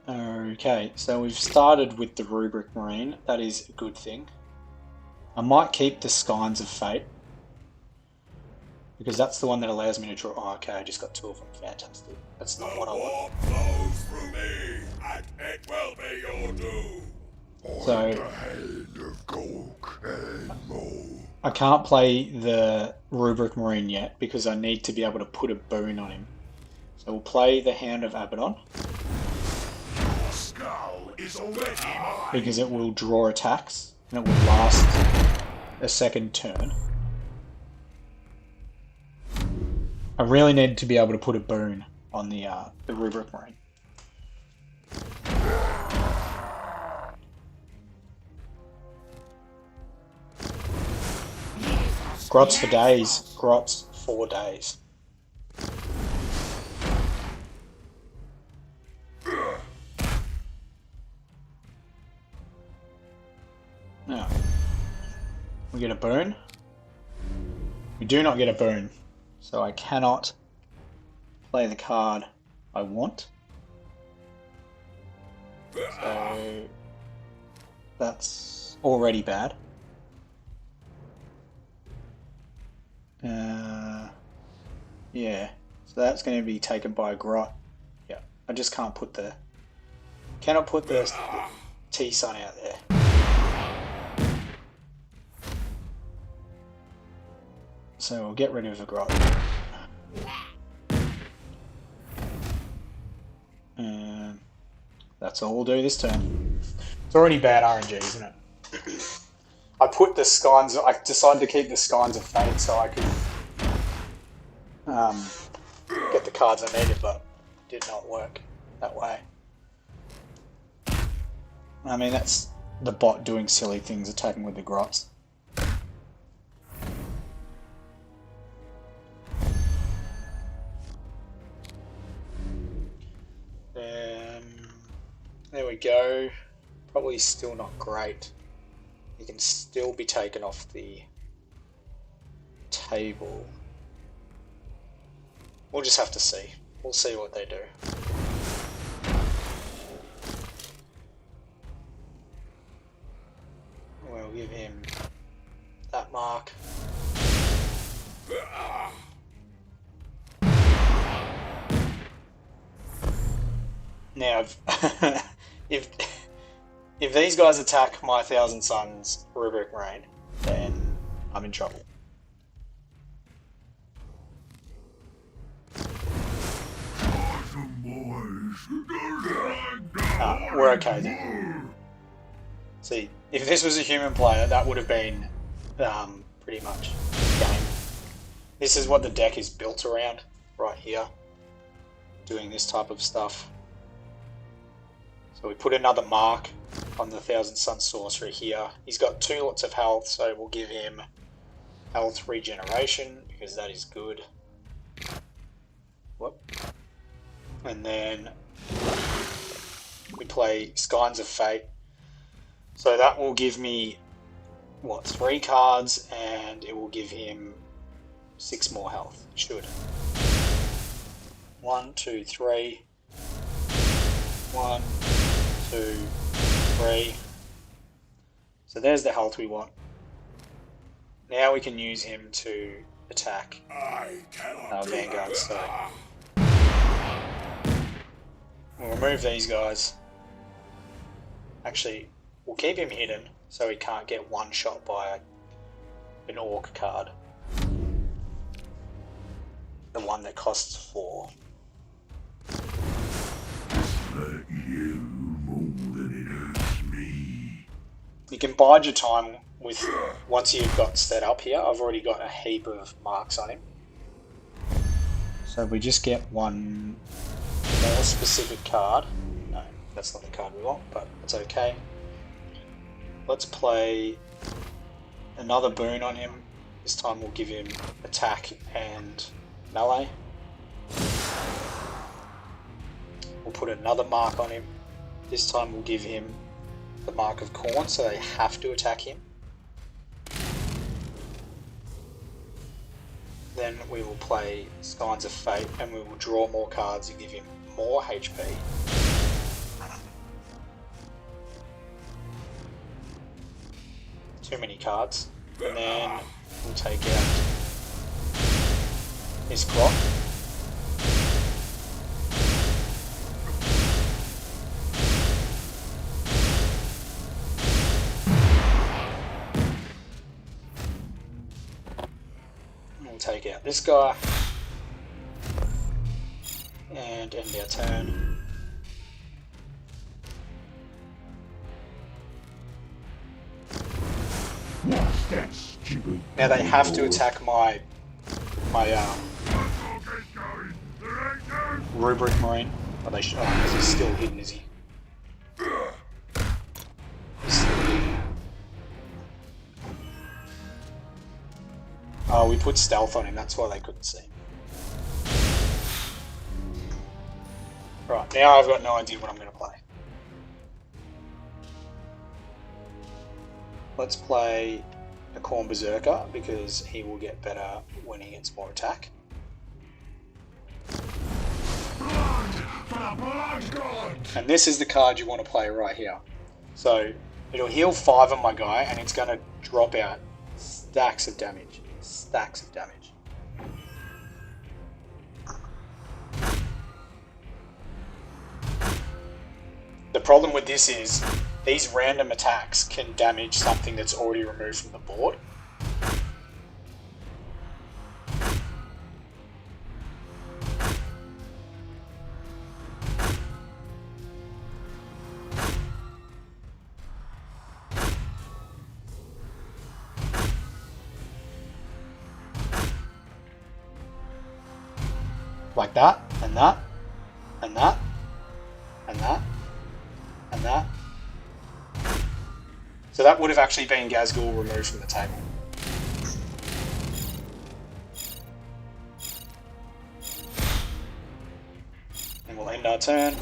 Okay, so we've started with the Rubric Marine. That is a good thing. I might keep the Scions of Fate, because that's the one that allows me to draw. Oh, okay, I just got 2 of them. Fantastic. That's not what I want. The warp flows through me, and it will be your doom. So, The hand of Gulk and Mo. I can't play the Rubric Marine yet, because I need to be able to put a boon on him. So we'll play the Hand of Abaddon, Your skull is already mine. because it will draw attacks, and it will last a second turn. I really need to be able to put a boon on the Rubric Marine. Grots for days. Grots for days. Now, we get a boon. We do not get a boon, so I cannot play the card I want. So that's already bad. Yeah, so that's going to be taken by a grot. Yeah, I just can't put the... Cannot put the T-Sun out there. So we'll get rid of a grot. And that's all we'll do this turn. It's already bad RNG, isn't it? I put the Scions... I decided to keep the Scions of Fate so I could get the cards I needed, but it did not work that way. I mean, that's the bot doing silly things, attacking with the grots. There we go. Probably still not great. He can still be taken off the table. We'll just have to see. We'll see what they do. We'll give him that mark. Now, if these guys attack my Thousand Suns Rubric Marine, then I'm in trouble. We're okay then. See, if this was a human player, that would have been pretty much game. This is what the deck is built around, right here. Doing this type of stuff. So we put another mark on the Thousand Sun Sorcerer here. He's got 2 lots of health, so we'll give him health regeneration, because that is good. Whoop. And then we play Scions of Fate. So that will give me, what, 3 cards, and it will give him 6 more health. Should. 1, 2, 3. 1, 2, 3. So there's the health we want. Now we can use him to attack our Vanguard. So we'll remove these guys. Actually, we'll keep him hidden so he can't get one shot by an Orc card. The one that costs 4. You can bide your time with once you've got set up here. I've already got a heap of marks on him. So we just get one more specific card. No, that's not the card we want, but it's okay. Let's play another boon on him. This time we'll give him attack and melee. We'll put another mark on him. This time we'll give him the Mark of Corn, so they have to attack him. then we will play Signs of Fate, and we will draw more cards and give him more HP. Too many cards. And then we'll take out his clock. Take out this guy and end our turn. Now they have to attack my Rubric Marine. Oh, they should. Oh, because he's still hidden, is he? He's still hidden. Oh, we put stealth on him, that's why they couldn't see him. Right, now I've got no idea what I'm going to play. Let's play a Khorne Berserker, because he will get better when he gets more attack. And this is the card you want to play right here. So, it'll heal 5 on my guy, and it's going to drop out stacks of damage. Stacks of damage. The problem with this is these random attacks can damage something that's already removed from the board. Like that, and that, and that, and that, and that. So that would have actually been Ghazghkull removed from the table. And we'll end our turn.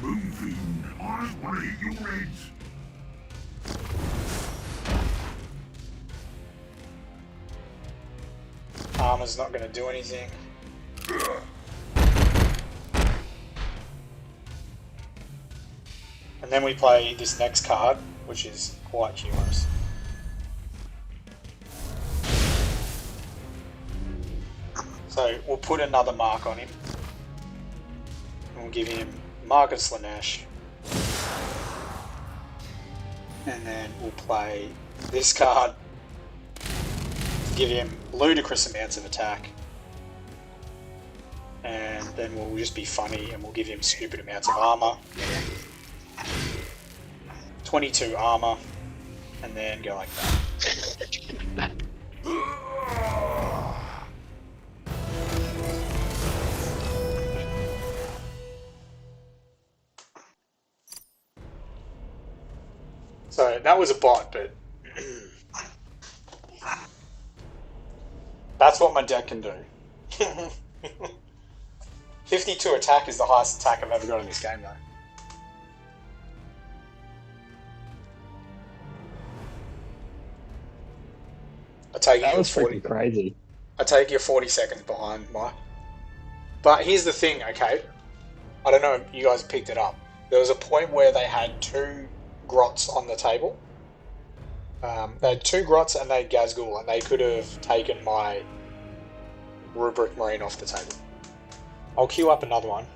Moving, I bring you rage. Armor's not going to do anything. And then we play this next card, which is quite humorous. So we'll put another mark on him. And we'll give him Mark of Slaanesh. And then we'll play this card. Give him ludicrous amounts of attack, and then we'll just be funny and we'll give him stupid amounts of armor. 22 armor, and then go like that. So that was a bot, but that's what my deck can do. 52 attack is the highest attack I've ever got in this game, though. I take That you was 40. freaking crazy. I take you 40 seconds behind, Mike. But here's the thing, okay? I don't know if you guys picked it up. There was a point where they had 2 grots on the table. They had 2 grots and they had Ghazghkull, and they could have taken my Rubric Marine off the table. I'll queue up another one.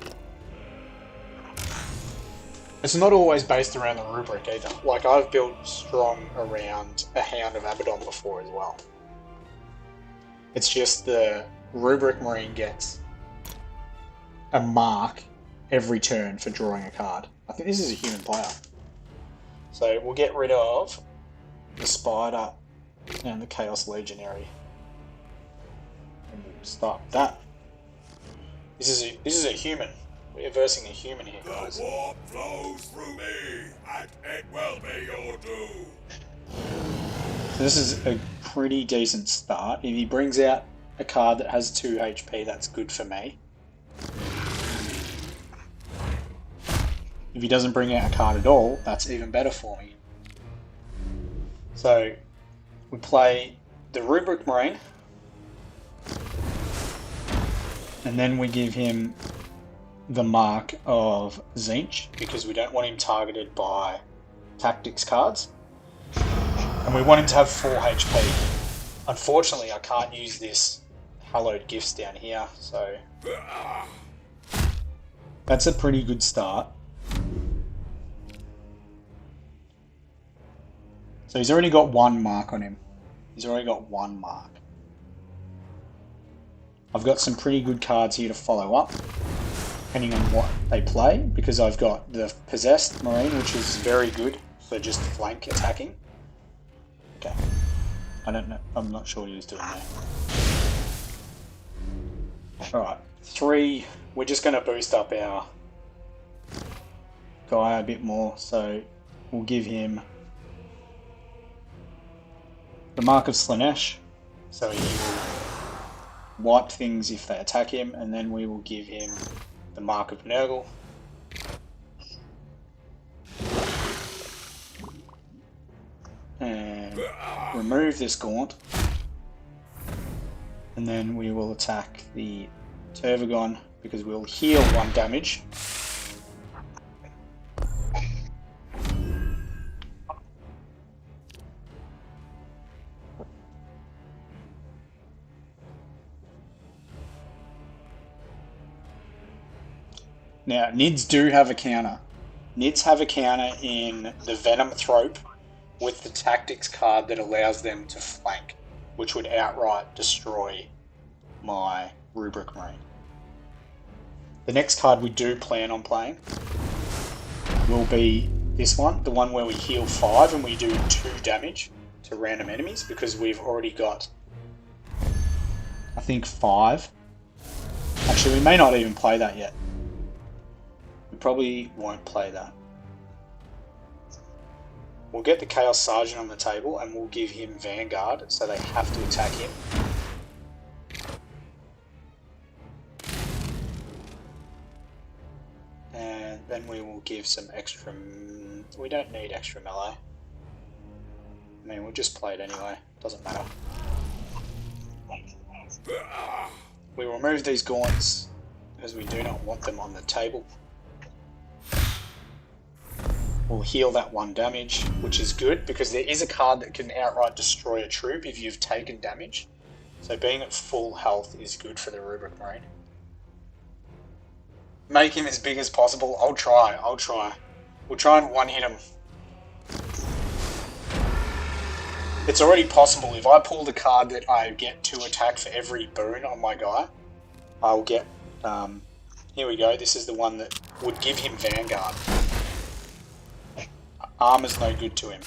It's not always based around the Rubric either. Like, I've built strong around a Hound of Abaddon before as well. It's just the Rubric Marine gets a mark every turn for drawing a card. I think this is a human player. So we'll get rid of the Spider and the Chaos Legionary. And we'll start with that. This is a human. We're versing a human here, guys. The warp flows through me, and it will be your doom. So this is a pretty decent start. If he brings out a card that has 2 HP, that's good for me. If he doesn't bring out a card at all, that's even better for me. So we play the Rubric Marine, and then we give him the Mark of Tzeentch because we don't want him targeted by tactics cards, and we want him to have 4 HP. Unfortunately, I can't use this hallowed gifts down here, so that's a pretty good start. So he's already got 1 mark on him. He's already got 1 mark. I've got some pretty good cards here to follow up, depending on what they play, because I've got the Possessed Marine, which is very good for just flank attacking. Okay. I don't know. I'm not sure what he was doing there. Alright. 3. We're just going to boost up our guy a bit more, so we'll give him the Mark of Slaanesh, so he will wipe things if they attack him, and then we will give him the Mark of Nurgle. And remove this gaunt. And then we will attack the Tervagon because we'll heal 1 damage. Now, Nids do have a counter. Nids have a counter in the Venom Thrope with the Tactics card that allows them to flank, which would outright destroy my Rubric Marine. The next card we do plan on playing will be this one, the one where we heal 5 and we do 2 damage to random enemies, because we've already got, I think, 5. Actually, we may not even play that yet. Probably won't play that. We'll get the Chaos Sergeant on the table and we'll give him Vanguard, so they have to attack him. And then we will give some extra... We don't need extra melee. I mean, we'll just play it anyway. Doesn't matter. We will remove these gaunts as we do not want them on the table. We'll heal that 1 damage, which is good, because there is a card that can outright destroy a troop if you've taken damage. So being at full health is good for the Rubric Marine. Make him as big as possible. I'll try. We'll try and one-hit him. It's already possible. If I pull the card that I get 2 attack for every boon on my guy, I'll get... here we go. This is the one that would give him Vanguard. Armor's no good to him.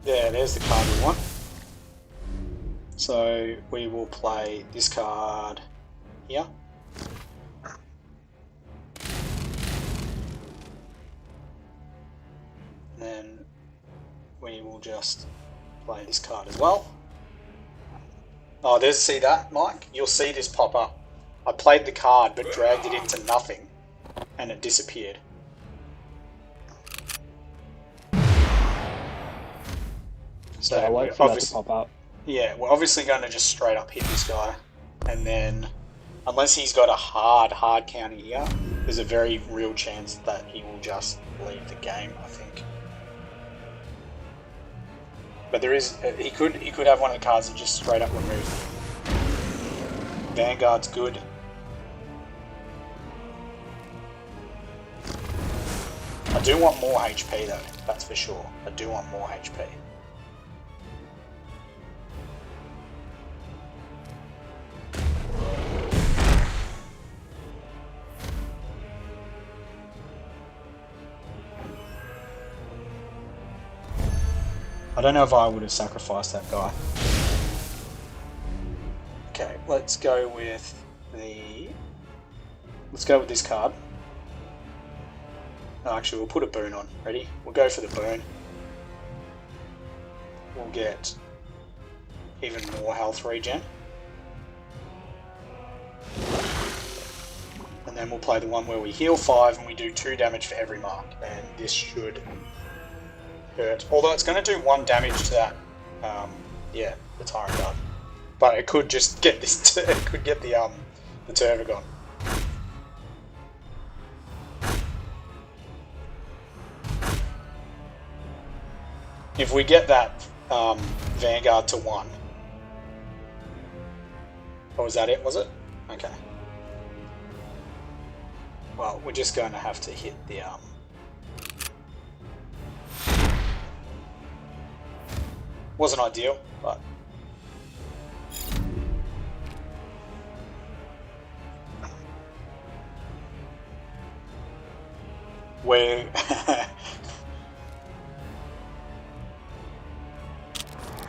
Yeah, there's the card we want. So we will play this card here. Then we will just play this card as well. Oh, see that, Mike? You'll see this pop up. I played the card, but dragged it into nothing, and it disappeared. So I'll wait for that to pop up. Yeah, we're obviously going to just straight up hit this guy, and then, unless he's got a hard counter here, there's a very real chance that he will just leave the game, I think. But there is, he could have one of the cards and just straight up remove. Vanguard's good. I do want more HP though, that's for sure. I do want more HP. I don't know if I would have sacrificed that guy. Okay, let's go with this card. No, actually, we'll put a boon on. Ready? We'll go for the boon. We'll get even more health regen. And then we'll play the one where we heal 5 and we do 2 damage for every mark. And this should hurt. Although it's going to do 1 damage to that, yeah, the Tyrant Guard. But it could just get this, it could get the Tervagon. If we get that Vanguard to 1. Or was that it, was it? Okay. Well, we're just going to have to hit the wasn't ideal, but where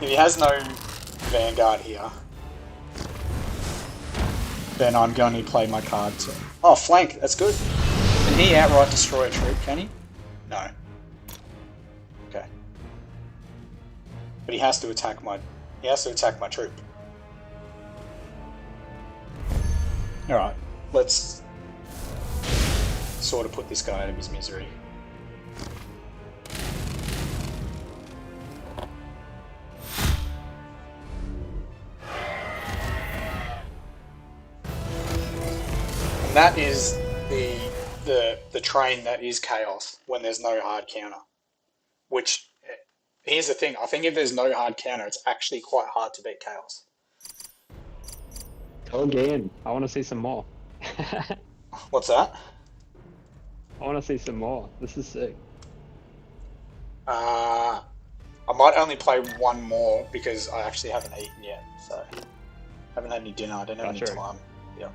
if he has no Vanguard here, then I'm going to play my card to... Oh, flank, that's good. Can he outright destroy a troop, can he? No. Okay. But he has to attack my... He has to attack my troop. Alright, let's sort of put this guy out of his misery. That is the train that is chaos when there's no hard counter. Which, here's the thing, I think if there's no hard counter, it's actually quite hard to beat chaos. Go again. I want to see some more. What's that? I want to see some more. This is sick. I might only play one more because I actually haven't eaten yet, so haven't had any dinner. I don't have any time. Yeah.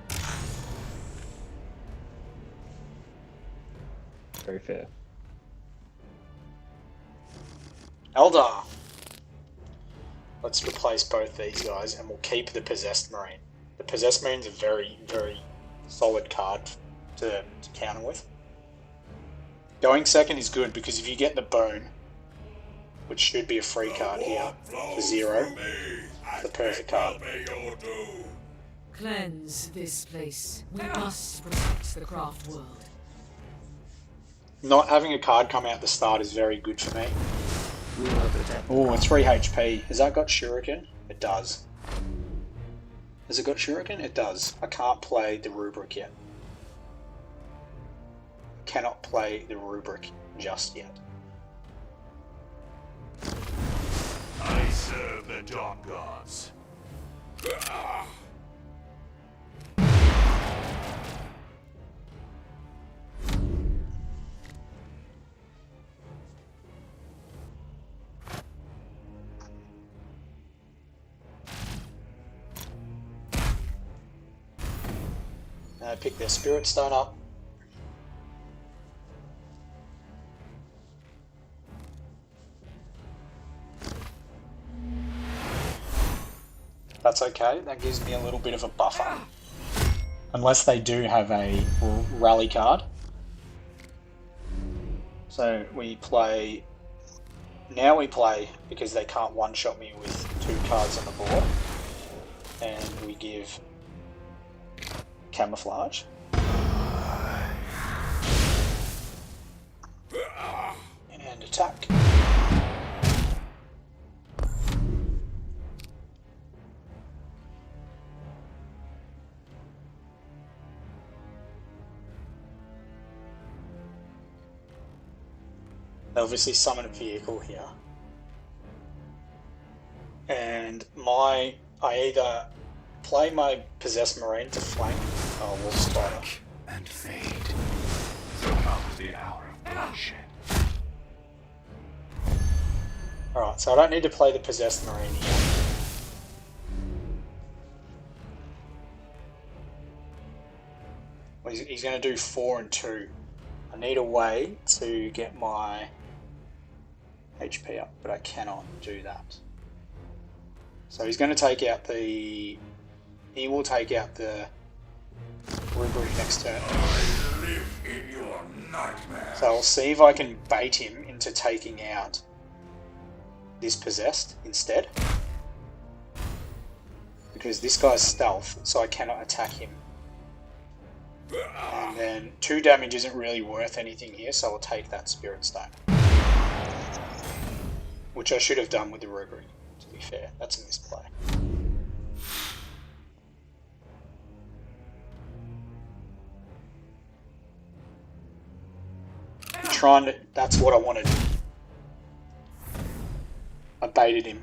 Very fair. Eldar. Let's replace both these guys and we'll keep the Possessed Marine. The Possessed Marine's a very, very solid card to counter with. Going second is good because if you get the Bone, which should be a free card here, for 0, it's the perfect card. Cleanse this place. We must protect the craft world. Not having a card come out at the start is very good for me. Oh, it's 3 HP. Has that got Shuriken? It does. Has it got Shuriken? It does. I can't play the Rubric yet. Cannot play the Rubric just yet. I serve the Dark Gods. Pick their Spirit Stone up. That's okay, that gives me a little bit of a buffer. Unless they do have a rally card. So we play... Now we play, because they can't one-shot me with 2 cards on the board. And we give... Camouflage. And attack. They obviously summon a vehicle here. And I either play my Possessed Marine to flank. Oh, we'll start. And fade. So comes the hour of bloodshed. Alright, so I don't need to play the Possessed Marine here. Well, he's going to do 4 and 2. I need a way to get my HP up, but I cannot do that. So he's going to take out the... He will take out the Rubric next turn. I live in your nightmares. So I'll see if I can bait him into taking out this Possessed instead. because this guy's stealth, so I cannot attack him. And then 2 damage isn't really worth anything here, so I'll take that Spirit Stone. Which I should have done with the Rubric, to be fair. That's a misplay. Trying to, that's what I wanted. I baited him.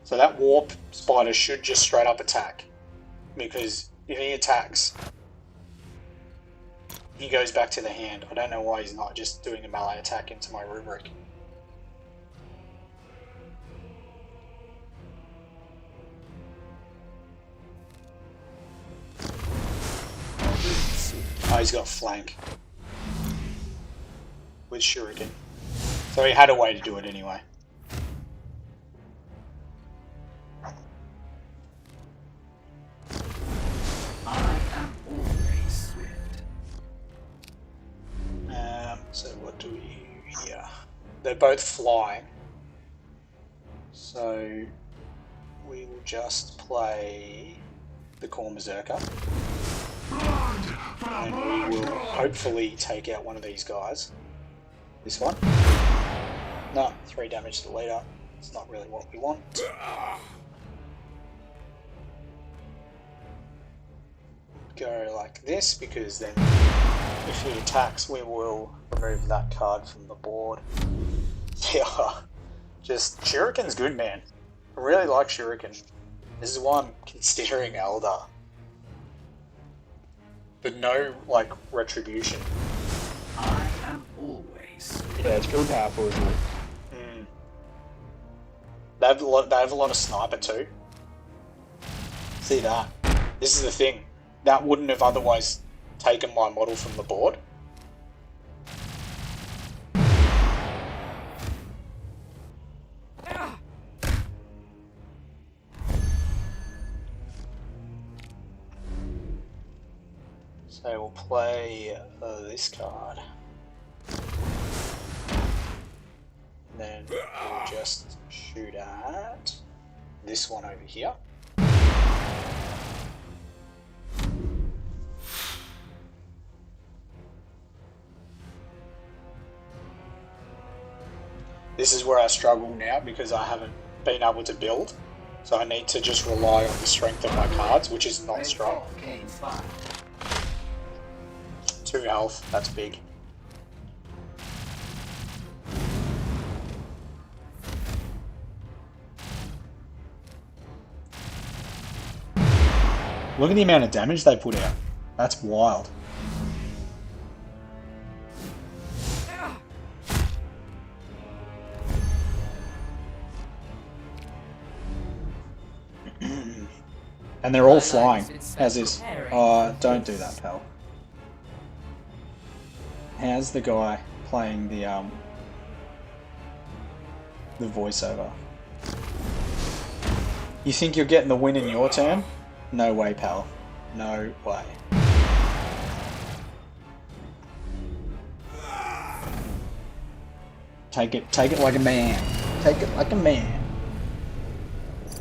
So that Warp Spider should just straight up attack. Because if he attacks, he goes back to the hand. I don't know why he's not just doing a melee attack into my Rubric. Oh, he's got flank. With Shuriken. So he had a way to do it anyway. So what do we do here? They're both flying. So we will just play the Core Berserker. And we will hopefully take out one of these guys. This one. No, 3 damage to the leader. It's not really what we want. Go like this, because then if he attacks we will remove that card from the board. Yeah, just Shuriken's good, man. I really like Shuriken. This is why I'm considering Eldar. But no, like, retribution. I am always. Yeah, it's pretty powerful, isn't it? Mm. They have a lot of sniper too. See that? This is the thing. That wouldn't have otherwise taken my model from the board. So we'll play this card. Then we'll just shoot at this one over here. This is where I struggle now because I haven't been able to build. So I need to just rely on the strength of my cards, which is not strong. 2 health, that's big. Look at the amount of damage they put out. That's wild. And they're all flying, as is. Don't do that, pal. How's the guy playing the voiceover? You think you're getting the win in your turn? No way, pal. No way. Take it like a man. Take it like a man.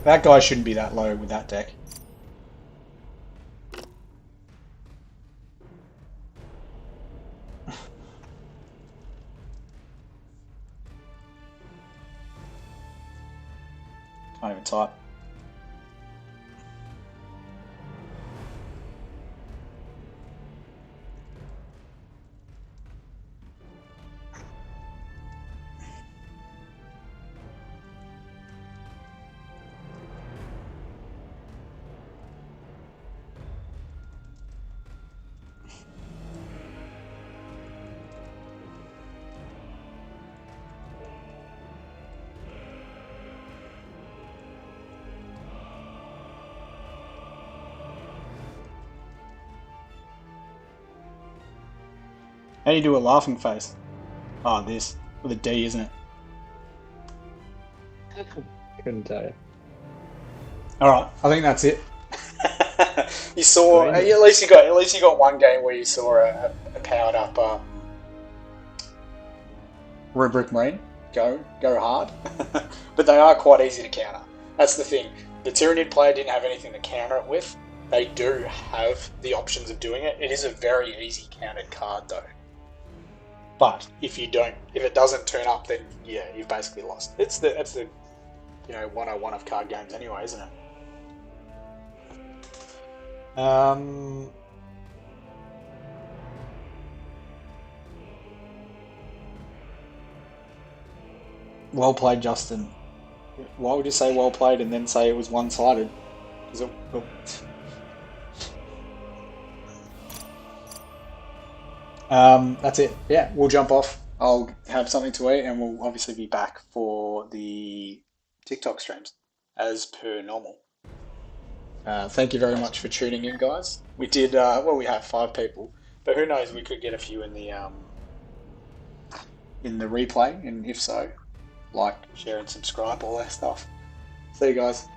That guy shouldn't be that low with that deck. Can't even type. How do you do a laughing face? Oh, this. With a D, isn't it? Couldn't tell you. Alright, I think that's it. You saw at least you got one game where you saw a powered up Rubric Marine. go hard, but they are quite easy to counter. That's the thing. The Tyrannid player didn't have anything to counter it with. They do have the options of doing it. It is a very easy countered card though. But if it doesn't turn up, then yeah, you've basically lost. That's the 101 of card games anyway, isn't it? Well played, Justin. Why would you say well played and then say it was one-sided? That's it. Yeah, we'll jump off. I'll have something to eat, and we'll obviously be back for the TikTok streams as per normal. Thank you very much for tuning in, guys. We did we have 5 people, but who knows? We could get a few in the replay, and if so, like, share, and subscribe, all that stuff. See you guys.